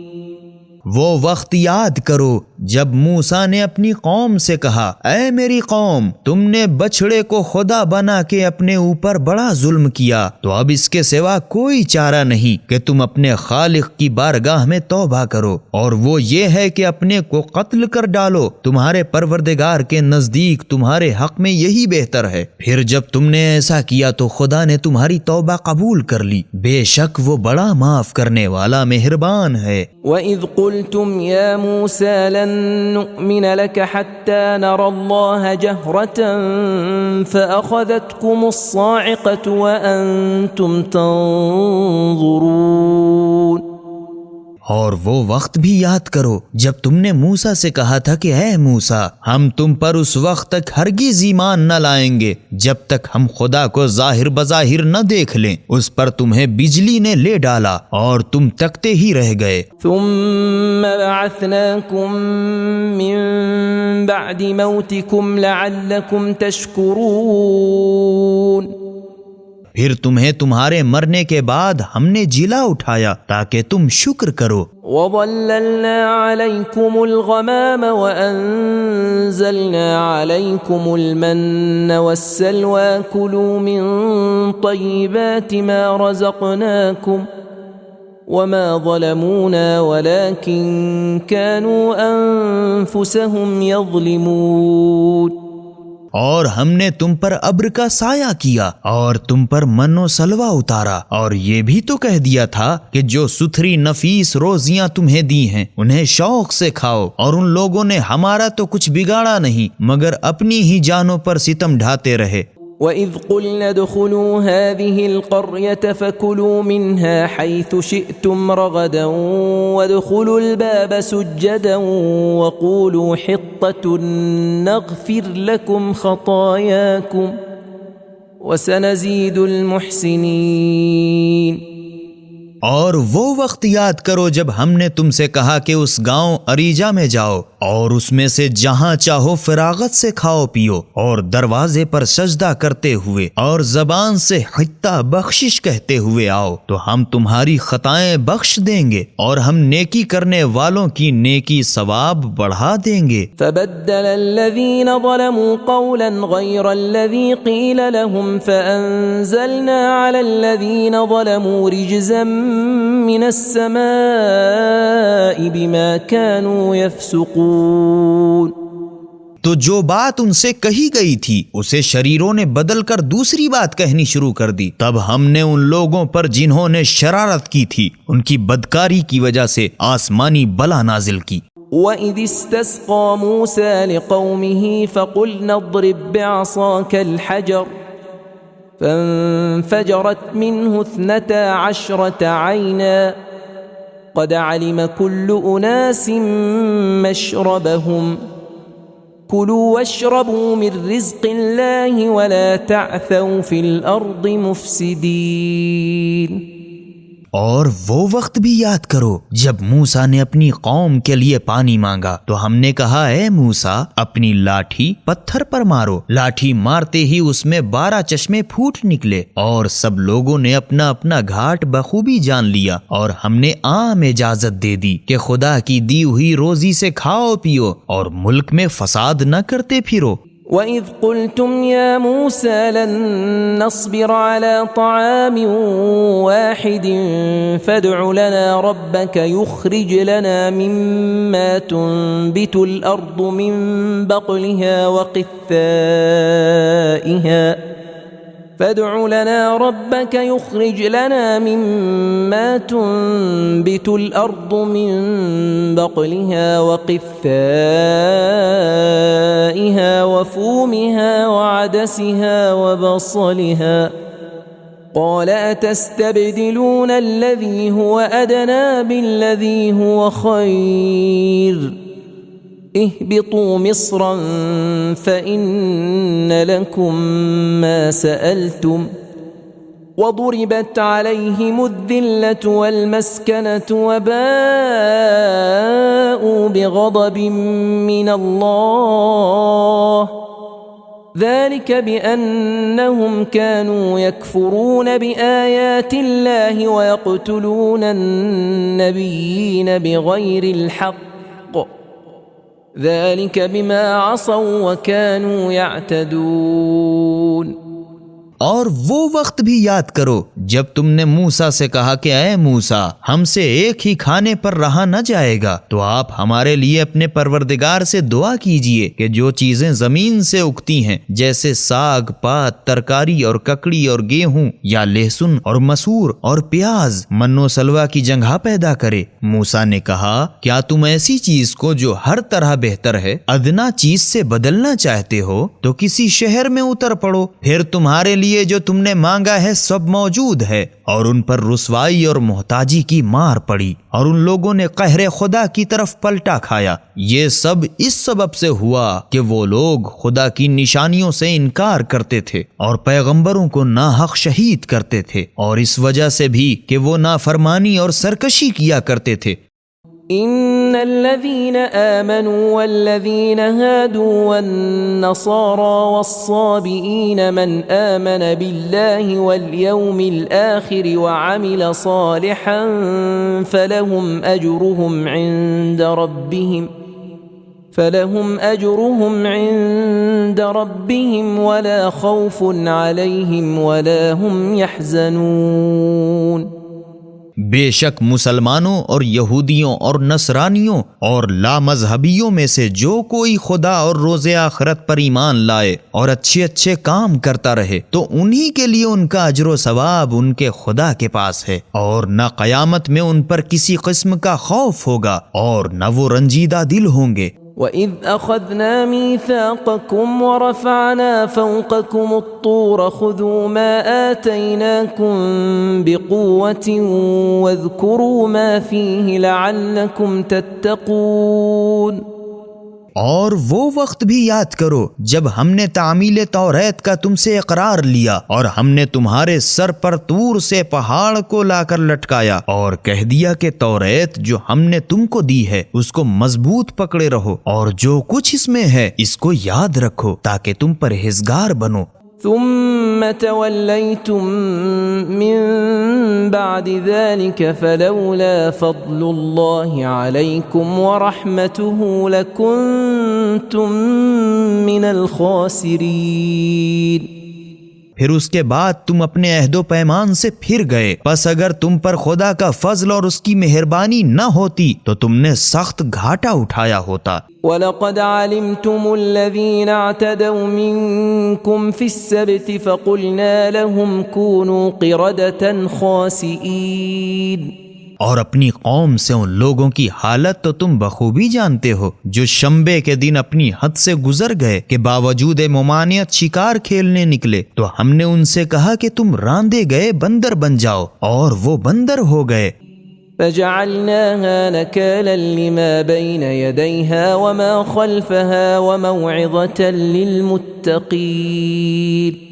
وہ وقت یاد کرو جب موسیٰ نے اپنی قوم سے کہا، اے میری قوم، تم نے بچھڑے کو خدا بنا کے اپنے اوپر بڑا ظلم کیا، تو اب اس کے سوا کوئی چارہ نہیں کہ تم اپنے خالق کی بارگاہ میں توبہ کرو، اور وہ یہ ہے کہ اپنے کو قتل کر ڈالو، تمہارے پروردگار کے نزدیک تمہارے حق میں یہی بہتر ہے۔ پھر جب تم نے ایسا کیا تو خدا نے تمہاری توبہ قبول کر لی، بے شک وہ بڑا معاف کرنے والا مہربان ہے۔ وَإِذْ قُلْتُمْ يَا مُوسَى لَن نُؤْمِنَ لَكَ حَتَّى نَرَى اللَّهَ جَهْرَةً فَأَخَذَتْكُمُ الصَّاعِقَةُ وَأَنْتُمْ تَنْظُرُونَ۔ اور وہ وقت بھی یاد کرو جب تم نے موسیٰ سے کہا تھا کہ اے موسیٰ، ہم تم پر اس وقت تک ہرگز ایمان نہ لائیں گے جب تک ہم خدا کو ظاہر بظاہر نہ دیکھ لیں۔ اس پر تمہیں بجلی نے لے ڈالا اور تم تکتے ہی رہ گئے۔ ثم بعثناكم من بعد موتكم لعلكم تشكرون۔ پھر تمہیں تمہارے مرنے کے بعد ہم نے جلا اٹھایا تاکہ تم شکر کرو۔ وَظَلَّلْنَا عَلَيْكُمُ الْغَمَامَ وَأَنزَلْنَا عَلَيْكُمُ الْمَنَّ وَالسَّلْوَىٰ كُلُوا مِن طَيِّبَاتِ مَا رَزَقْنَاكُمْ وَمَا ظَلَمُونَا وَلَكِن كَانُوا أَنفُسَهُمْ يَظْلِمُونَ۔ اور ہم نے تم پر ابر کا سایہ کیا اور تم پر من و سلوہ اتارا، اور یہ بھی تو کہہ دیا تھا کہ جو ستھری نفیس روزیاں تمہیں دی ہیں انہیں شوق سے کھاؤ، اور ان لوگوں نے ہمارا تو کچھ بگاڑا نہیں مگر اپنی ہی جانوں پر ستم ڈھاتے رہے۔ وَإِذْ قُلْنَا ادْخُلُوا هَٰذِهِ الْقَرْيَةَ فَكُلُوا مِنْهَا حَيْثُ شِئْتُمْ رَغَدًا وَادْخُلُوا الْبَابَ سُجَّدًا وَقُولُوا حِطَّةٌ نَغْفِرْ لَكُمْ خَطَايَاكُمْ وَسَنَزِيدُ الْمُحْسِنِينَ۔ اور وہ وقت یاد کرو جب ہم نے تم سے کہا کہ اس گاؤں اریجا میں جاؤ اور اس میں سے جہاں چاہو فراغت سے کھاؤ پیو، اور دروازے پر سجدہ کرتے ہوئے اور زبان سے حتہ بخشش کہتے ہوئے آؤ تو ہم تمہاری خطائیں بخش دیں گے اور ہم نیکی کرنے والوں کی نیکی ثواب بڑھا دیں گے۔ فبدل الذين ظلموا قولا غير الذي قيل لهم فأنزلنا على الذين ظلموا رجزا من السماء بما كانوا يفسقون۔ تو جو بات ان سے کہی گئی تھی اسے شریروں نے بدل کر دوسری بات کہنی شروع کر دی، تب ہم نے ان لوگوں پر جنہوں نے شرارت کی تھی ان کی بدکاری کی وجہ سے آسمانی بلا نازل کی۔ وَإِذِ اسْتَسْقَى مُوسَى لِقَوْمِهِ فَقُلْنَا اضْرِب بِّعَصَاكَ الْحَجَرَ فانفجرت منه 12 عينا قد علم كل أناس مشربهم كلوا واشربوا من رزق الله ولا تعثوا في الأرض مفسدين۔ اور وہ وقت بھی یاد کرو جب موسیٰ نے اپنی قوم کے لیے پانی مانگا تو ہم نے کہا اے موسیٰ اپنی لاٹھی پتھر پر مارو، لاٹھی مارتے ہی اس میں 12 چشمے پھوٹ نکلے، اور سب لوگوں نے اپنا اپنا گھاٹ بخوبی جان لیا، اور ہم نے عام اجازت دے دی کہ خدا کی دی ہوئی روزی سے کھاؤ پیو اور ملک میں فساد نہ کرتے پھرو۔ وَإِذْ قُلْتُمْ يَا مُوسَى لَن نَّصْبِرَ عَلَىٰ طَعَامٍ وَاحِدٍ فَادْعُ لَنَا رَبَّكَ يُخْرِجْ لَنَا مِمَّا تُنبِتُ الْأَرْضُ مِن بَقْلِهَا وَقِثَّائِهَا فادع لنا ربك يخرج لنا مما تنبت الأرض من بقلها وقثائها وفومها وعدسها وبصلها قال أتستبدلون الذي هو أدنى بالذي هو خير اهبطوا مصرا فإن لكم ما سألتم وضربت عليهم الذلة والمسكنة وباءوا بغضب من الله ذلك بأنهم كانوا يكفرون بآيات الله ويقتلون النبيين بغير الحق ذلك بما عصوا وكانوا يعتدون۔ اور وہ وقت بھی یاد کرو جب تم نے موسیٰ سے کہا کہ اے موسیٰ ہم سے ایک ہی کھانے پر رہا نہ جائے گا، تو آپ ہمارے لیے اپنے پروردگار سے دعا کیجئے کہ جو چیزیں زمین سے اگتی ہیں جیسے ساگ پات ترکاری اور ککڑی اور گیہوں یا لہسن اور مسور اور پیاز من و سلوہ کی جگہ پیدا کرے۔ موسیٰ نے کہا کیا تم ایسی چیز کو جو ہر طرح بہتر ہے ادنا چیز سے بدلنا چاہتے ہو تو کسی شہر میں اتر پڑو، پھر تمہارے لیے جو تم نے مانگا ہے سب موجود ہے۔ اور ان پر رسوائی اور محتاجی کی مار پڑی اور ان لوگوں نے قہر خدا کی طرف پلٹا کھایا۔ یہ سب اس سبب سے ہوا کہ وہ لوگ خدا کی نشانیوں سے انکار کرتے تھے اور پیغمبروں کو ناحق شہید کرتے تھے، اور اس وجہ سے بھی کہ وہ نافرمانی اور سرکشی کیا کرتے تھے۔ ان الذين آمنوا والذين هادوا والنصارى والصابئين من آمن بالله واليوم الآخر وعمل صالحا فلهم أجرهم عند ربهم ولا خوف عليهم ولا هم يحزنون۔ بے شک مسلمانوں اور یہودیوں اور نصرانیوں اور لامذہبیوں میں سے جو کوئی خدا اور روز آخرت پر ایمان لائے اور اچھے اچھے کام کرتا رہے تو انہی کے لیے ان کا اجر و ثواب ان کے خدا کے پاس ہے، اور نہ قیامت میں ان پر کسی قسم کا خوف ہوگا اور نہ وہ رنجیدہ دل ہوں گے۔ وَإِذْ أَخَذْنَا مِيثَاقَكُمْ وَرَفَعْنَا فَوْقَكُمُ الطُّورَ خُذُوا مَا آتَيْنَاكُمْ بِقُوَّةٍ وَاذْكُرُوا مَا فِيهِ لَعَلَّكُمْ تَتَّقُونَ۔ اور وہ وقت بھی یاد کرو جب ہم نے تعمیل توریت کا تم سے اقرار لیا اور ہم نے تمہارے سر پر طور سے پہاڑ کو لا کر لٹکایا اور کہہ دیا کہ توریت جو ہم نے تم کو دی ہے اس کو مضبوط پکڑے رہو اور جو کچھ اس میں ہے اس کو یاد رکھو تاکہ تم پرہیزگار بنو۔ ثم توليتم من بعد ذلك فلولا فضل الله عليكم ورحمته لكنتم من الخاسرين۔ پھر اس کے بعد تم اپنے عہد و پیمان سے پھر گئے، پس اگر تم پر خدا کا فضل اور اس کی مہربانی نہ ہوتی تو تم نے سخت گھاٹا اٹھایا ہوتا۔ وَلَقَدْ عَلِمْتُمُ الَّذِينَ اعْتَدَوْا مِنْكُمْ فِي السَّبْتِ فَقُلْنَا لَهُمْ كُونُوا قِرَدَةً خَاسِئِينَ۔ اور اپنی قوم سے ان لوگوں کی حالت تو تم بخوبی جانتے ہو جو شنبے کے دن اپنی حد سے گزر گئے کہ باوجود ممانعت شکار کھیلنے نکلے، تو ہم نے ان سے کہا کہ تم راندے گئے بندر بن جاؤ، اور وہ بندر ہو گئے۔ فَجَعَلْنَاهَا نَكَالًا لِمَا بَيْنَ يَدَيْهَا وَمَا خَلْفَهَا وَمَوْعِظَةً لِلْمُتَّقِينَ۔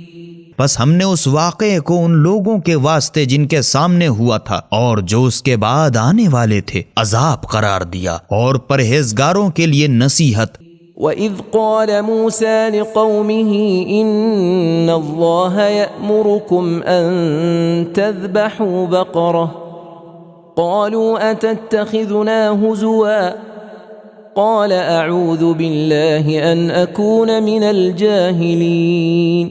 بس ہم نے اس واقعے کو ان لوگوں کے واسطے جن کے سامنے ہوا تھا اور جو اس کے بعد آنے والے تھے عذاب قرار دیا، اور پرہیزگاروں کے لیے نصیحت۔ وَإِذْ قَالَ مُوسَى لِقَوْمِهِ إِنَّ اللَّهَ يَأْمُرُكُمْ أَن تَذْبَحُوا بَقَرَةً قَالُوا أَتَتَّخِذُنَا هُزُوًا قَالَ أَعُوذُ بِاللَّهِ أَنْ أَكُونَ مِنَ الْجَاهِلِينَ۔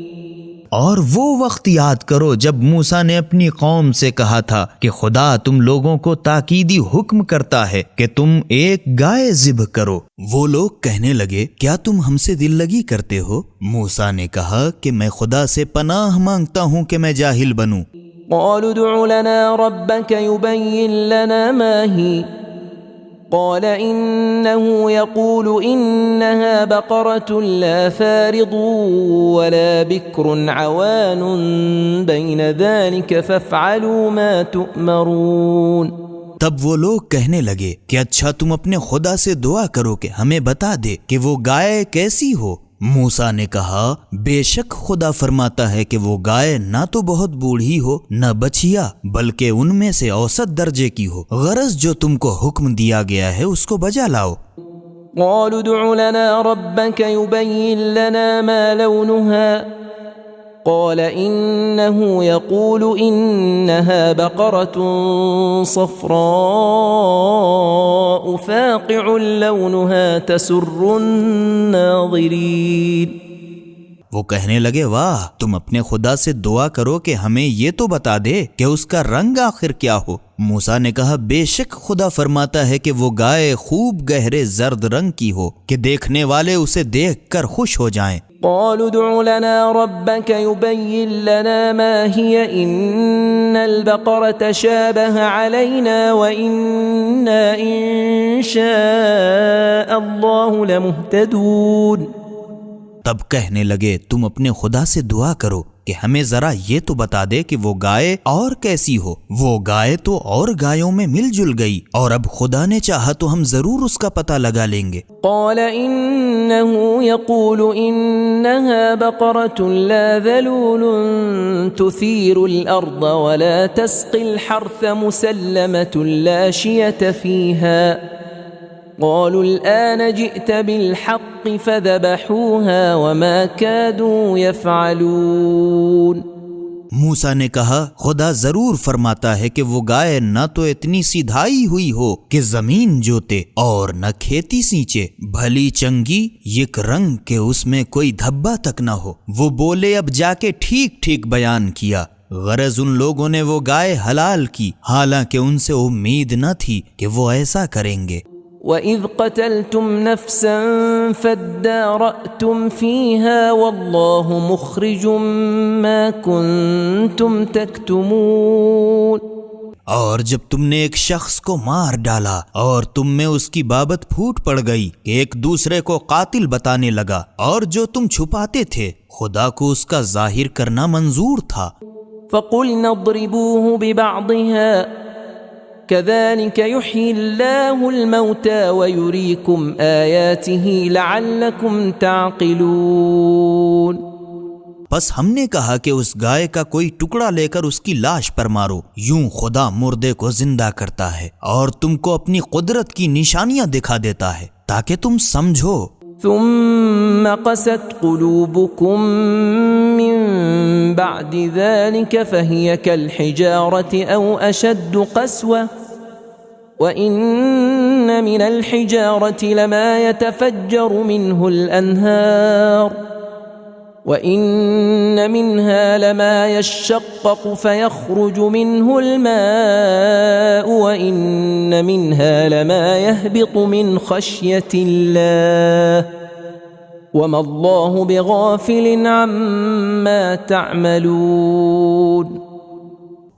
اور وہ وقت یاد کرو جب موسیٰ نے اپنی قوم سے کہا تھا کہ خدا تم لوگوں کو تاکیدی حکم کرتا ہے کہ تم ایک گائے ذبح کرو۔ وہ لوگ کہنے لگے کیا تم ہم سے دل لگی کرتے ہو؟ موسیٰ نے کہا کہ میں خدا سے پناہ مانگتا ہوں کہ میں جاہل بنوں۔ قالوا ادع لنا ربك يبين لنا ما هي قال إنه يقول إنها بقرة لا فارض ولا بكر عوان بين ذلك فافعلوا ما تؤمرون۔ تب وہ لوگ کہنے لگے کہ اچھا تم اپنے خدا سے دعا کرو کہ ہمیں بتا دے کہ وہ گائے کیسی ہو۔ موسیٰ نے کہا بے شک خدا فرماتا ہے کہ وہ گائے نہ تو بہت بوڑھی ہو نہ بچھیا، بلکہ ان میں سے اوسط درجے کی ہو، غرض جو تم کو حکم دیا گیا ہے اس کو بجا لاؤ۔ قالوا ادع لنا ربك يبين لنا ما لونها قال إنه يقول إنها بقرة صفراء فاقع لونها تسر الناظرين۔ وہ کہنے لگے واہ تم اپنے خدا سے دعا کرو کہ ہمیں یہ تو بتا دے کہ اس کا رنگ آخر کیا ہو۔ موسیٰ نے کہا بے شک خدا فرماتا ہے کہ وہ گائے خوب گہرے زرد رنگ کی ہو کہ دیکھنے والے اسے دیکھ کر خوش ہو جائیں۔ قالوا ادع لنا ربك يبين لنا ما هي إن البقرة شابه علينا وإنا إن شاء الله لمهتدون۔ تب کہنے لگے تم اپنے خدا سے دعا کرو کہ ہمیں ذرا یہ تو بتا دے کہ وہ گائے اور کیسی ہو۔ وہ گائے تو اور گایوں میں مل جل گئی، اور اب خدا نے چاہا تو ہم ضرور اس کا پتہ لگا لیں گے۔ قال إنه يقول إنها بقرة لا ذلول تثير الأرض ولا تسقي الحرث مسلمة لا شية فيها قالوا الآن جئت بالحق فذبحوها وما كادوا يفعلون۔ موسیٰ نے کہا خدا ضرور فرماتا ہے کہ وہ گائے نہ تو اتنی سیدھائی ہوئی ہو کہ زمین جوتے اور نہ کھیتی سینچے، بھلی چنگی یک رنگ کہ اس میں کوئی دھبا تک نہ ہو۔ وہ بولے اب جا کے ٹھیک ٹھیک بیان کیا، غرض ان لوگوں نے وہ گائے حلال کی حالانکہ ان سے امید نہ تھی کہ وہ ایسا کریں گے۔ وَإِذْ قَتَلْتُمْ نَفْسًا فَادَّارَأْتُمْ فِيهَا وَاللَّهُ مُخْرِجٌ مَا كُنْتُمْ تَكْتُمُونَ۔ اور جب تم نے ایک شخص کو مار ڈالا اور تم میں اس کی بابت پھوٹ پڑ گئی کہ ایک دوسرے کو قاتل بتانے لگا، اور جو تم چھپاتے تھے خدا کو اس کا ظاہر کرنا منظور تھا۔ فَقُلْنَا اضْرِبُوهُ بِبَعْضِهَا كَذَلِكَ يُحْيِي اللَّهُ الْمَوْتَى وَيُرِيكُمْ آيَاتِهِ لَعَلَّكُمْ تَعْقِلُونَ۔ بس ہم نے کہا کہ اس گائے کا کوئی ٹکڑا لے کر اس کی لاش پر مارو، یوں خدا مردے کو زندہ کرتا ہے اور تم کو اپنی قدرت کی نشانیاں دکھا دیتا ہے تاکہ تم سمجھو۔ ثم قست قلوبكم من بعد ذلك فهي كالحجارة أو أشد قسوة وإن من الحجارة لما يتفجر منه الأنهار وَإِنَّ مِنْهَا لَمَا يَشَّقَّقُ فَيَخْرُجُ مِنْهُ الْمَاءُ وَإِنَّ مِنْهَا لَمَا يَهْبِطُ مِنْ خَشْيَةِ اللَّهِ وَمَا اللَّهُ بِغَافِلٍ عَمَّا تَعْمَلُونَ۔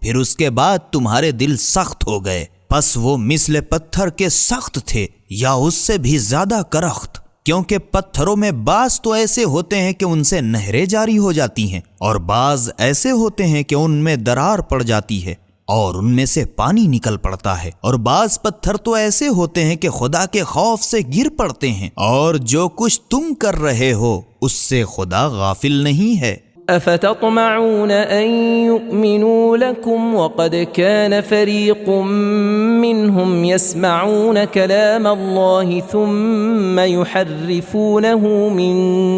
پھر اس کے بعد تمہارے دل سخت ہو گئے، پس وہ مثل پتھر کے سخت تھے یا اس سے بھی زیادہ کرخت، کیونکہ پتھروں میں بعض تو ایسے ہوتے ہیں کہ ان سے نہریں جاری ہو جاتی ہیں، اور بعض ایسے ہوتے ہیں کہ ان میں درار پڑ جاتی ہے اور ان میں سے پانی نکل پڑتا ہے، اور بعض پتھر تو ایسے ہوتے ہیں کہ خدا کے خوف سے گر پڑتے ہیں، اور جو کچھ تم کر رہے ہو اس سے خدا غافل نہیں ہے۔ أفتطمعون أن يؤمنوا لكم وقد كان فريق منهم يسمعون كلام الله ثم يحرفونه من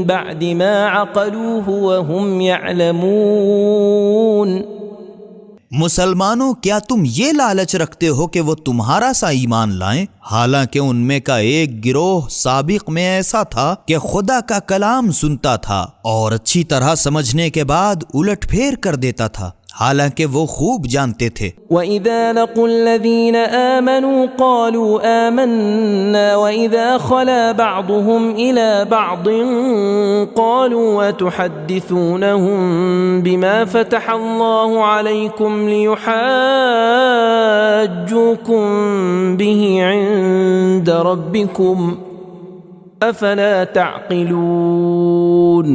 بعد ما عقلوه وهم يعلمون۔ مسلمانوں، کیا تم یہ لالچ رکھتے ہو کہ وہ تمہارا سا ایمان لائیں، حالانکہ ان میں کا ایک گروہ سابق میں ایسا تھا کہ خدا کا کلام سنتا تھا اور اچھی طرح سمجھنے کے بعد الٹ پھیر کر دیتا تھا، حالانکہ وہ خوب جانتے تھے۔ وَإِذَا لَقُوا الَّذِينَ آمَنُوا قَالُوا آمَنَّا وَإِذَا خَلَا بَعْضُهُمْ إِلَى بَعْضٍ قَالُوا وَتُحَدِّثُونَهُم بِمَا فَتَحَ اللَّهُ عَلَيْكُمْ لِيُحَاجُّوكُم بِهِ عِندَ رَبِّكُمْ أَفَلَا تَعْقِلُونَ۔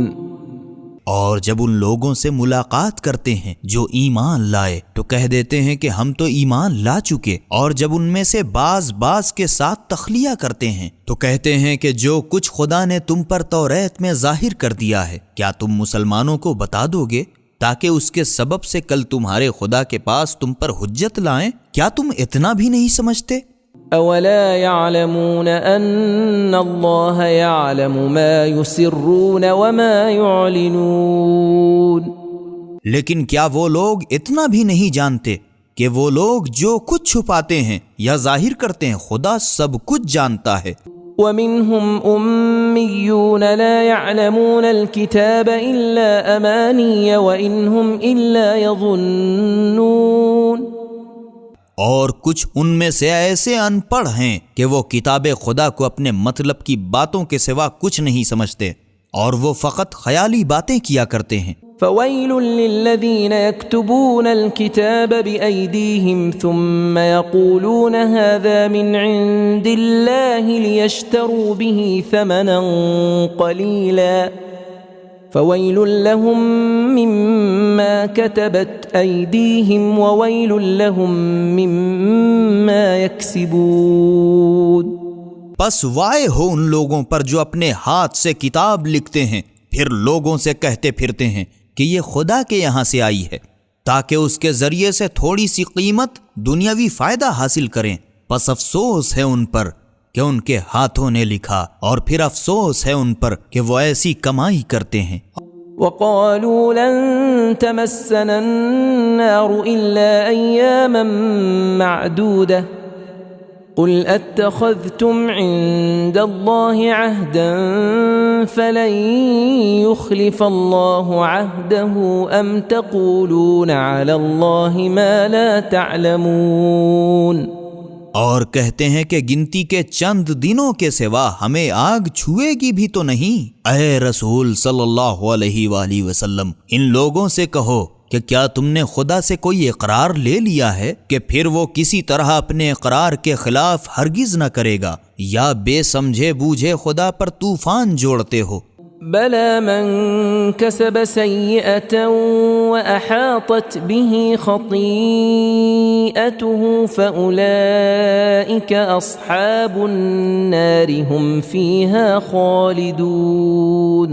اور جب ان لوگوں سے ملاقات کرتے ہیں جو ایمان لائے تو کہہ دیتے ہیں کہ ہم تو ایمان لا چکے، اور جب ان میں سے بعض کے ساتھ تخلیہ کرتے ہیں تو کہتے ہیں کہ جو کچھ خدا نے تم پر توریت میں ظاہر کر دیا ہے کیا تم مسلمانوں کو بتا دو گے تاکہ اس کے سبب سے کل تمہارے خدا کے پاس تم پر حجت لائیں؟ کیا تم اتنا بھی نہیں سمجھتے؟ أَوَلَا يَعْلَمُونَ أَنَّ اللَّهَ يَعْلَمُ مَا يُسِرُّونَ وَمَا يُعْلِنُونَ۔ لیکن کیا وہ لوگ اتنا بھی نہیں جانتے کہ وہ لوگ جو کچھ چھپاتے ہیں یا ظاہر کرتے ہیں خدا سب کچھ جانتا ہے۔ وَمِنْهُمْ أُمِّيُّونَ لَا يَعْلَمُونَ الْكِتَابَ إِلَّا أَمَانِيَّ وَإِنْ هُمْ إِلَّا يَظُنُّونَ۔ اور کچھ ان میں سے ایسے ان پڑھ ہیں کہ وہ کتاب خدا کو اپنے مطلب کی باتوں کے سوا کچھ نہیں سمجھتے، اور وہ فقط خیالی باتیں کیا کرتے ہیں۔ فَوَيْلٌ لِّلَّذِينَ يَكْتُبُونَ الْكِتَابَ بِأَيْدِيهِمْ ثُمَّ يَقُولُونَ هَذَا مِنْ عِندِ اللَّهِ لِيَشْتَرُوا بِهِ ثَمَنًا قَلِيلًا فَوَيْلٌ لَّهُم مِّمَّا كَتَبَتْ أَيْدِيهِمْ وَوَيْلٌ لَّهُم مِّمَّا يَكْسِبُونَ۔ پس وائے ہو ان لوگوں پر جو اپنے ہاتھ سے کتاب لکھتے ہیں پھر لوگوں سے کہتے پھرتے ہیں کہ یہ خدا کے یہاں سے آئی ہے، تاکہ اس کے ذریعے سے تھوڑی سی قیمت دنیاوی فائدہ حاصل کریں۔ پس افسوس ہے ان پر کہ ان کے ہاتھوں نے لکھا، اور پھر افسوس ہے ان پر کہ وہ ایسی کمائی کرتے ہیں۔ وَقَالُوا لَن تَمَسَّنَا النَّارُ إِلَّا أَيَّامًا مَّعْدُودَةً قل اتخذتم عند الله عهدا فلن يخلف الله عهده ام تقولون على الله ما لا تعلمون۔ اور کہتے ہیں کہ گنتی کے چند دنوں کے سوا ہمیں آگ چھوئے گی بھی تو نہیں۔ اے رسول صلی اللہ علیہ وآلہ وسلم، ان لوگوں سے کہو کہ کیا تم نے خدا سے کوئی اقرار لے لیا ہے کہ پھر وہ کسی طرح اپنے اقرار کے خلاف ہرگز نہ کرے گا، یا بے سمجھے بوجھے خدا پر طوفان جوڑتے ہو؟ بلى من كسب سيئة وأحاطت به خطيئته فأولئك أصحاب النار هم فيها خالدون۔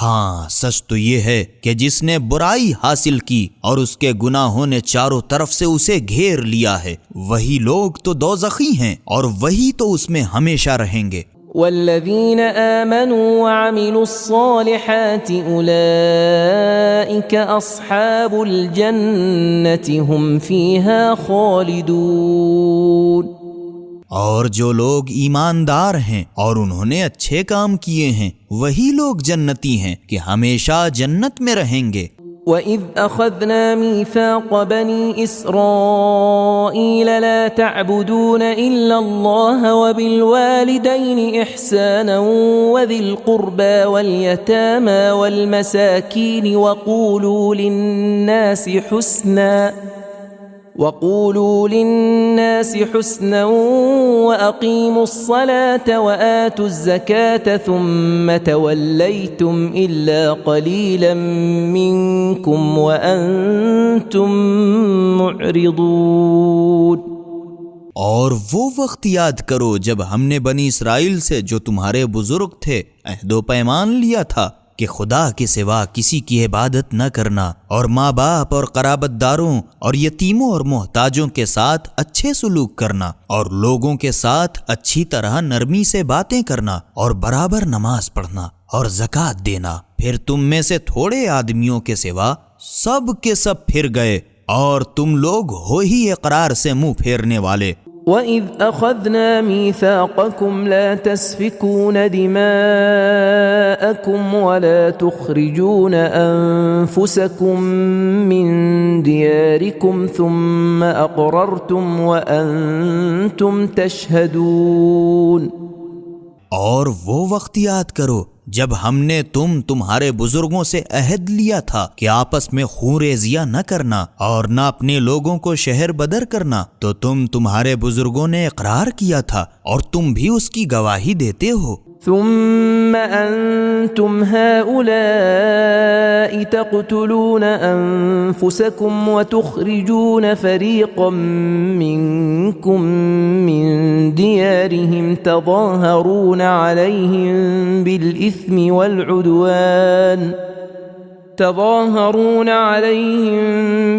ہاں سچ تو یہ ہے کہ جس نے برائی حاصل کی اور اس کے گناہوں نے چاروں طرف سے اسے گھیر لیا ہے، وہی لوگ تو دوزخی ہیں اور وہی تو اس میں ہمیشہ رہیں گے۔ والذين آمنوا وعملوا الصالحات أولئك أصحاب الجنة هم فيها خالدون۔ اور جو لوگ ایماندار ہیں اور انہوں نے اچھے کام کیے ہیں، وہی لوگ جنتی ہیں کہ ہمیشہ جنت میں رہیں گے۔ وَإِذْ أَخَذْنَا مِيثَاقَ بَنِي إِسْرَائِيلَ لَا تَعْبُدُونَ إِلَّا اللَّهَ وَبِالْوَالِدَيْنِ إِحْسَانًا وَذِي الْقُرْبَى وَالْيَتَامَى وَالْمَسَاكِينِ وَقُولُوا لِلنَّاسِ حُسْنًا وَأَقِيمُوا الصَّلَاةَ وَآتُوا الزَّكَاةَ ثُمَّ تَوَلَّيْتُمْ إِلَّا قَلِيلًا مِّنكُمْ وَأَنتُم مُّعْرِضُونَ۔ اور وہ وقت یاد کرو جب ہم نے بنی اسرائیل سے جو تمہارے بزرگ تھے عہد و پیمان لیا تھا کہ خدا کے سوا کسی کی عبادت نہ کرنا، اور ماں باپ اور قرابت داروں اور یتیموں اور محتاجوں کے ساتھ اچھے سلوک کرنا، اور لوگوں کے ساتھ اچھی طرح نرمی سے باتیں کرنا، اور برابر نماز پڑھنا اور زکوٰۃ دینا۔ پھر تم میں سے تھوڑے آدمیوں کے سوا سب کے سب پھر گئے، اور تم لوگ ہو ہی اقرار سے منہ پھیرنے والے۔ وَإِذْ أَخَذْنَا مِيثَاقَكُمْ لَا تَسْفِكُونَ دِمَاءَكُمْ وَلَا تُخْرِجُونَ أَنفُسَكُمْ مِنْ دِيَارِكُمْ ثُمَّ أَقْرَرْتُمْ وَأَنْتُمْ تَشْهَدُونَ۔ اور وہ وقت یاد کرو جب ہم نے تمہارے بزرگوں سے عہد لیا تھا کہ آپس میں خون ریزیاں نہ کرنا اور نہ اپنے لوگوں کو شہر بدر کرنا، تو تمہارے بزرگوں نے اقرار کیا تھا اور تم بھی اس کی گواہی دیتے ہو۔ ثم أنتم هؤلاء تقتلون أنفسكم وتخرجون فريقا منكم من ديارهم تظاهرون عليهم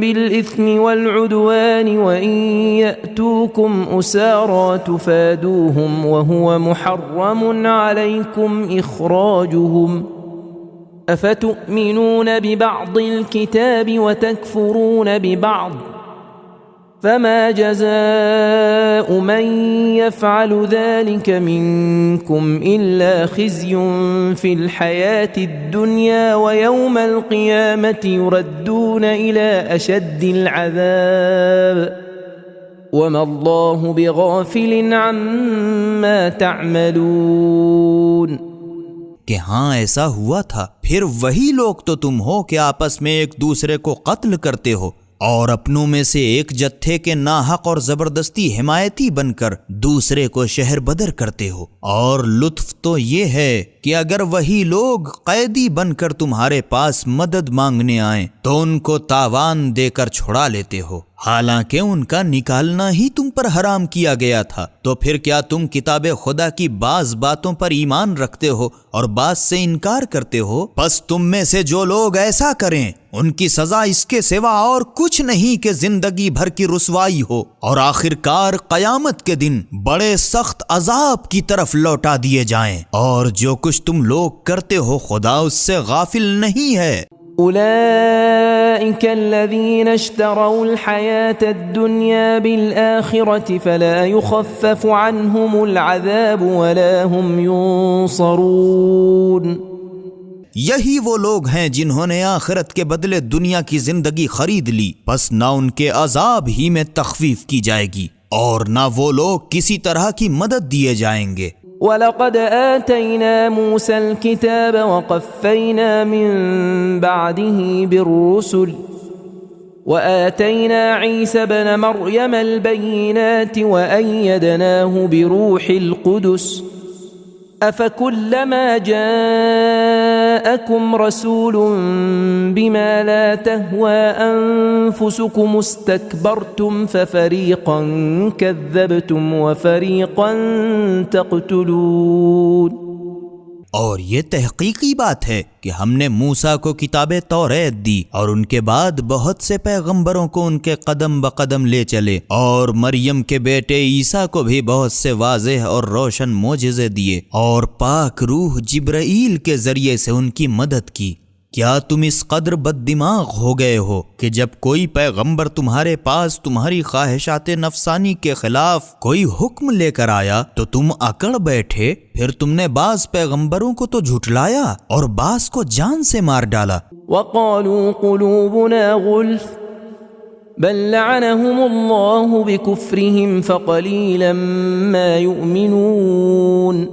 بالإثم والعدوان وإن يأتوكم أسارى تفادوهم وهو محرم عليكم إخراجهم أفتؤمنون ببعض الكتاب وتكفرون ببعض فما جزاء من يفعل ذلك منكم إلا خزي في الحياة الدنيا ويوم القيامة يردون إلى أشد العذاب وما الله بغافل عما تعملون۔ کہ ہاں ایسا ہوا تھا، پھر وہی لوگ تو تم ہو کہ آپس میں ایک دوسرے کو قتل کرتے ہو اور اپنوں میں سے ایک جتھے کے ناحق اور زبردستی حمایتی بن کر دوسرے کو شہر بدر کرتے ہو، اور لطف تو یہ ہے کہ اگر وہی لوگ قیدی بن کر تمہارے پاس مدد مانگنے آئیں تو ان کو تاوان دے کر چھڑا لیتے ہو، حالانکہ ان کا نکالنا ہی تم پر حرام کیا گیا تھا۔ تو پھر کیا تم کتاب خدا کی بعض باتوں پر ایمان رکھتے ہو اور بعض سے انکار کرتے ہو؟ پس تم میں سے جو لوگ ایسا کریں ان کی سزا اس کے سوا اور کچھ نہیں کہ زندگی بھر کی رسوائی ہو، اور آخر کار قیامت کے دن بڑے سخت عذاب کی طرف لوٹا دیے جائیں، اور جو کچھ تم لوگ کرتے ہو خدا اس سے غافل نہیں ہے۔ أولئك الذين اشتروا الحياة الدنيا بالآخرة فلا يخفف عنهم العذاب ولا هم ينصرون. یہی وہ لوگ ہیں جنہوں نے آخرت کے بدلے دنیا کی زندگی خرید لی، پس نہ ان کے عذاب ہی میں تخفیف کی جائے گی اور نہ وہ لوگ کسی طرح کی مدد دیے جائیں گے۔ وَلَقَدْ آتَيْنَا مُوسَى الْكِتَابَ وَقَفَّيْنَا مِن بَعْدِهِ بِالرُّسُلِ وَآتَيْنَا عِيسَى ابْنَ مَرْيَمَ الْبَيِّنَاتِ وَأَيَّدْنَاهُ بِرُوحِ الْقُدُسِ أَفَكُلَّمَا جَاءَكُمْ رَسُولٌ بِمَا لَا تَهْوَى أَنفُسُكُمُ اسْتَكْبَرْتُمْ فَفَرِيقًا كَذَّبْتُمْ وَفَرِيقًا تَقْتُلُونَ۔ اور یہ تحقیقی بات ہے کہ ہم نے موسیٰ کو کتاب توریت دی اور ان کے بعد بہت سے پیغمبروں کو ان کے قدم بقدم لے چلے، اور مریم کے بیٹے عیسیٰ کو بھی بہت سے واضح اور روشن معجزے دیے، اور پاک روح جبرائیل کے ذریعے سے ان کی مدد کی۔ کیا تم اس قدر بد دماغ ہو گئے ہو کہ جب کوئی پیغمبر تمہارے پاس تمہاری خواہشات نفسانی کے خلاف کوئی حکم لے کر آیا تو تم اکڑ بیٹھے؟ پھر تم نے بعض پیغمبروں کو تو جھٹلایا اور بعض کو جان سے مار ڈالا۔ وَقَالُوا قُلُوبُنَا غُلْفٌ بَل لَّعَنَهُمُ اللَّهُ بِكُفْرِهِمْ فَقَلِيلًا مَّا يُؤْمِنُونَ۔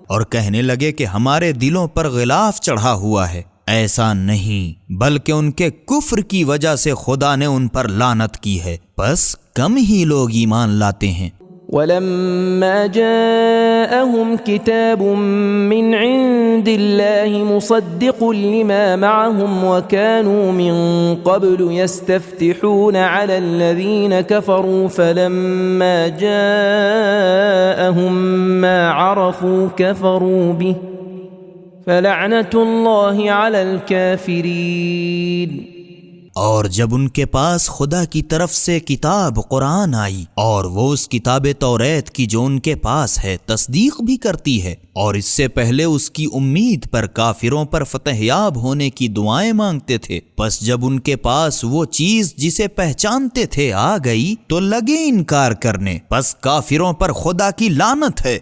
اور کہنے لگے کہ ہمارے دلوں پر غلاف چڑھا ہوا ہے۔ ایسا نہیں، بلکہ ان کے کفر کی وجہ سے خدا نے ان پر لعنت کی ہے، بس کم ہی لوگ ایمان لاتے ہیں۔ وَلَمَّا جَاءَهُمْ كِتَابٌ مِّنْ عِندِ اللَّهِ مُصَدِّقٌ لِّمَا مَعَهُمْ وَكَانُوا مِن قَبْلُ يَسْتَفْتِحُونَ عَلَى الَّذِينَ كَفَرُوا فَلَمَّا جَاءَهُم مَّا عَرَفُوا كَفَرُوا بِهِ فَلَعْنَةُ اللَّهِ عَلَى الْكَافِرِينَ۔ اور جب ان کے پاس خدا کی طرف سے کتاب قرآن آئی اور وہ اس کتاب توریت کی جو ان کے پاس ہے تصدیق بھی کرتی ہے، اور اس سے پہلے اس کی امید پر کافروں پر فتح یاب ہونے کی دعائیں مانگتے تھے، پس جب ان کے پاس وہ چیز جسے پہچانتے تھے آ گئی تو لگے انکار کرنے، پس کافروں پر خدا کی لعنت ہے۔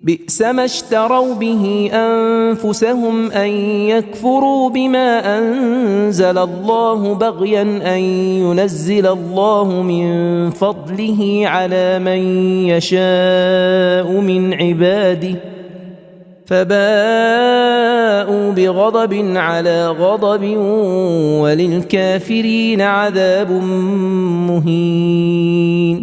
بئس ما اشتروا به أنفسهم أن يكفروا بما أنزل الله بغيا أن ينزل الله من فضله على من يشاء من عباده فباءوا بغضب على غضب وللكافرين عذاب مهين۔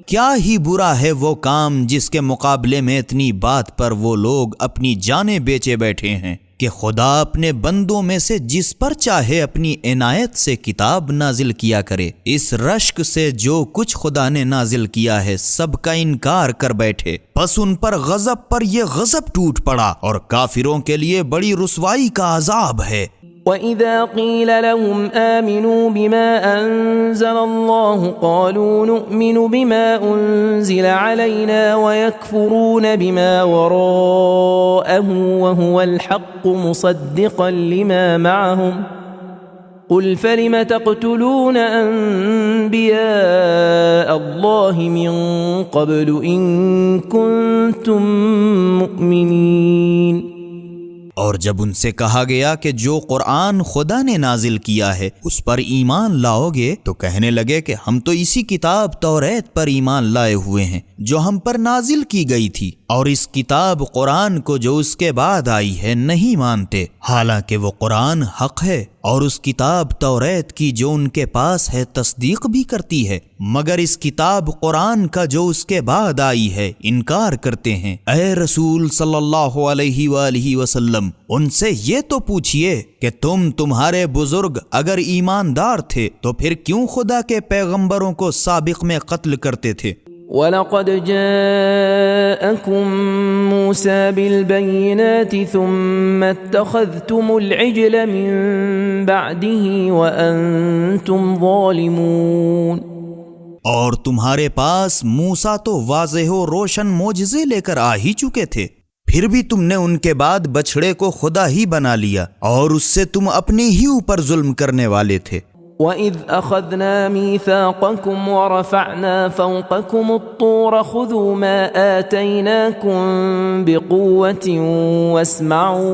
کیا ہی برا ہے وہ کام جس کے مقابلے میں اتنی بات پر وہ لوگ اپنی جانیں بیچے بیٹھے ہیں کہ خدا اپنے بندوں میں سے جس پر چاہے اپنی عنایت سے کتاب نازل کیا کرے، اس رشک سے جو کچھ خدا نے نازل کیا ہے سب کا انکار کر بیٹھے، پس ان پر غضب پر یہ غضب ٹوٹ پڑا، اور کافروں کے لیے بڑی رسوائی کا عذاب ہے۔ وَإِذَا قِيلَ لَهُمْ آمِنُوا بِمَا أَنزَلَ اللَّهُ قَالُوا نُؤْمِنُ بِمَا أُنزِلَ عَلَيْنَا وَيَكْفُرُونَ بِمَا وَرَاءَهُ وَهُوَ الْحَقُّ مُصَدِّقًا لِمَا مَعَهُمْ قُلْ فَلِمَ تَقْتُلُونَ أَنبِيَاءَ اللَّهِ مِن قَبْلُ إِن كُنتُم مُّؤْمِنِينَ۔ اور جب ان سے کہا گیا کہ جو قرآن خدا نے نازل کیا ہے اس پر ایمان لاؤ گے تو کہنے لگے کہ ہم تو اسی کتاب توریت پر ایمان لائے ہوئے ہیں جو ہم پر نازل کی گئی تھی، اور اس کتاب قرآن کو جو اس کے بعد آئی ہے نہیں مانتے، حالانکہ وہ قرآن حق ہے، اور اس کتاب توریت کی جو ان کے پاس ہے تصدیق بھی کرتی ہے، مگر اس کتاب قرآن کا جو اس کے بعد آئی ہے انکار کرتے ہیں۔ اے رسول صلی اللہ علیہ وآلہ وسلم، ان سے یہ تو پوچھئے کہ تمہارے بزرگ اگر ایماندار تھے تو پھر کیوں خدا کے پیغمبروں کو سابق میں قتل کرتے تھے؟ وَلَقَدْ جَاءَكُم مُوسَى بِالْبَيِّنَاتِ ثُمَّ اتَّخَذْتُمُ الْعِجْلَ مِن بَعْدِهِ وَأَنْتُمْ ظَالِمُونَ۔ اور تمہارے پاس موسیٰ تو واضح و روشن معجزے لے کر آ ہی چکے تھے، پھر بھی تم نے ان کے بعد بچھڑے کو خدا ہی بنا لیا اور اس سے تم اپنے ہی اوپر ظلم کرنے والے تھے۔ وَإِذْ أَخَذْنَا مِيثَاقَكُمْ وَرَفَعْنَا فَوْقَكُمُ الطُّورَ خُذُوا مَا آتَيْنَاكُمْ بِقُوَّةٍ وَاسْمَعُوا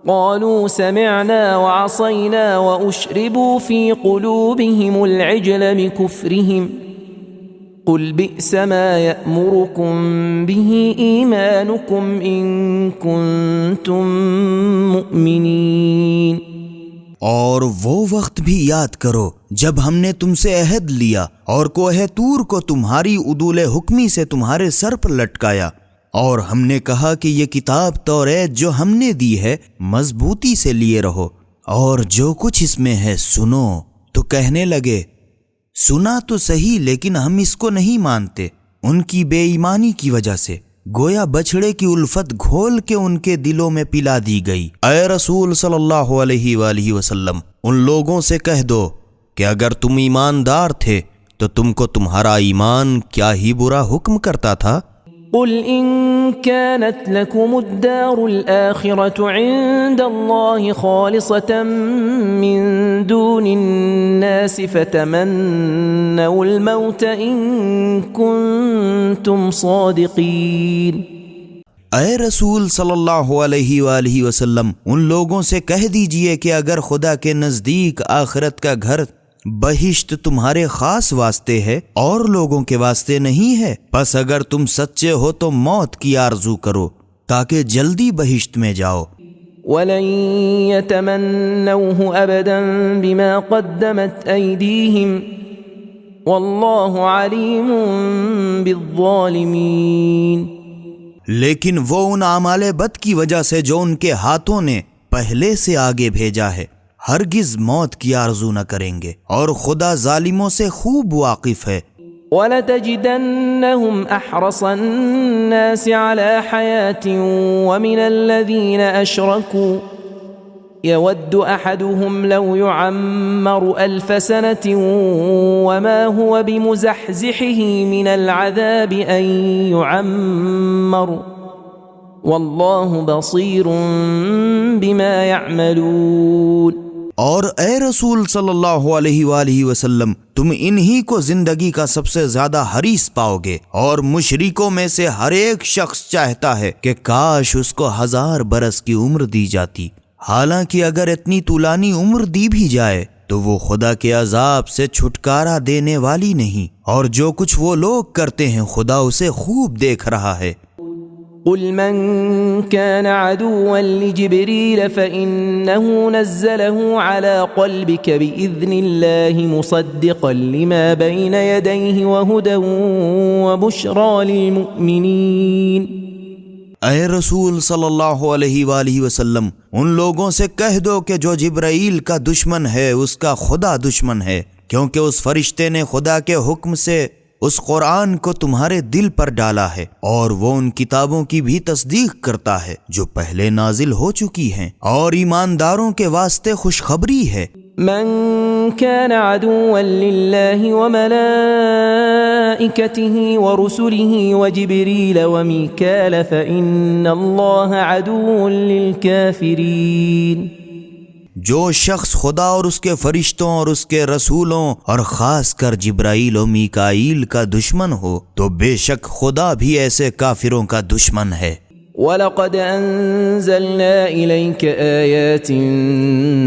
قَالُوا سَمِعْنَا وَعَصَيْنَا وَأُشْرِبُوا فِي قُلُوبِهِمُ الْعِجْلَ بِكُفْرِهِمْ قُلْ بِئْسَ مَا يَأْمُرُكُمْ بِهِ إِيمَانُكُمْ إِن كُنتُم مُؤْمِنِينَ۔ اور وہ وقت بھی یاد کرو جب ہم نے تم سے عہد لیا اور کوہ طور کو تمہاری عدول حکمی سے تمہارے سر پر لٹکایا، اور ہم نے کہا کہ یہ کتاب توریت جو ہم نے دی ہے مضبوطی سے لیے رہو، اور جو کچھ اس میں ہے سنو۔ تو کہنے لگے سنا تو صحیح لیکن ہم اس کو نہیں مانتے، ان کی بے ایمانی کی وجہ سے گویا بچھڑے کی الفت گھول کے ان کے دلوں میں پلا دی گئی۔ اے رسول صلی اللہ علیہ وآلہ وسلم، ان لوگوں سے کہہ دو کہ اگر تم ایماندار تھے تو تم کو تمہارا ایمان کیا ہی برا حکم کرتا تھا۔ قل إن كانت لكم الدار الآخرة عند الله خالصة من دون الناس فتمنوا الموت إن كنتم صادقين۔ اے رسول صلی اللہ علیہ وآلہ وسلم، ان لوگوں سے کہہ دیجئے کہ اگر خدا کے نزدیک آخرت کا گھر بہشت تمہارے خاص واسطے ہے اور لوگوں کے واسطے نہیں ہے، پس اگر تم سچے ہو تو موت کی آرزو کرو تاکہ جلدی بہشت میں جاؤ۔ وَلَن يَتَمَنَّوْهُ أَبَدًا بِمَا قَدَّمَتْ أَيْدِيهِمْ وَاللَّهُ عَلِيمٌ بِالظَّالِمِينَ۔ لیکن وہ ان اعمال بد کی وجہ سے جو ان کے ہاتھوں نے پہلے سے آگے بھیجا ہے ہرگز موت کی آرزو نہ کریں گے، اور خدا ظالموں سے خوب واقف ہے۔ وَلَتَجِدَنَّهُمْ أَحْرَصَ النَّاسِ عَلَى حَيَاةٍ وَمِنَ الَّذِينَ أَشْرَكُوا يَوَدُّ أَحَدُهُمْ لَوْ يُعَمَّرُ أَلْفَ سَنَةٍ وَمَا هُوَ بِمُزَحْزِحِهِ مِنَ الْعَذَابِ أَن يُعَمَّرَ وَاللَّهُ بَصِيرٌ بِمَا يَعْمَلُونَ۔ اور اے رسول صلی اللہ علیہ وآلہ وسلم، تم انہی کو زندگی کا سب سے زیادہ حریص پاؤ گے، اور مشرکوں میں سے ہر ایک شخص چاہتا ہے کہ کاش اس کو 1000 برس کی عمر دی جاتی، حالانکہ اگر اتنی طولانی عمر دی بھی جائے تو وہ خدا کے عذاب سے چھٹکارا دینے والی نہیں، اور جو کچھ وہ لوگ کرتے ہیں خدا اسے خوب دیکھ رہا ہے۔ قل من كان عدوا لجبريل فإنه نزله على قلبك بإذن الله مصدقا لما بين يديه وهدى وبشرى للمؤمنين۔ اے رسول صلی اللہ علیہ وآلہ وسلم، ان لوگوں سے کہہ دو کہ جو جبرائیل کا دشمن ہے اس کا خدا دشمن ہے، کیونکہ اس فرشتے نے خدا کے حکم سے اس قرآن کو تمہارے دل پر ڈالا ہے، اور وہ ان کتابوں کی بھی تصدیق کرتا ہے جو پہلے نازل ہو چکی ہیں، اور ایمانداروں کے واسطے خوشخبری ہے۔ من كان عدوا لله وملائكته ورسله وجبريل وميكال فإن الله عدو للكافرين۔ جو شخص خدا اور اس کے فرشتوں اور اس کے رسولوں اور خاص کر جبرائیل و میکائیل کا دشمن ہو تو بے شک خدا بھی ایسے کافروں کا دشمن ہے۔ وَلَقَدْ أَنزَلْنَا إِلَيْكَ آيَاتٍ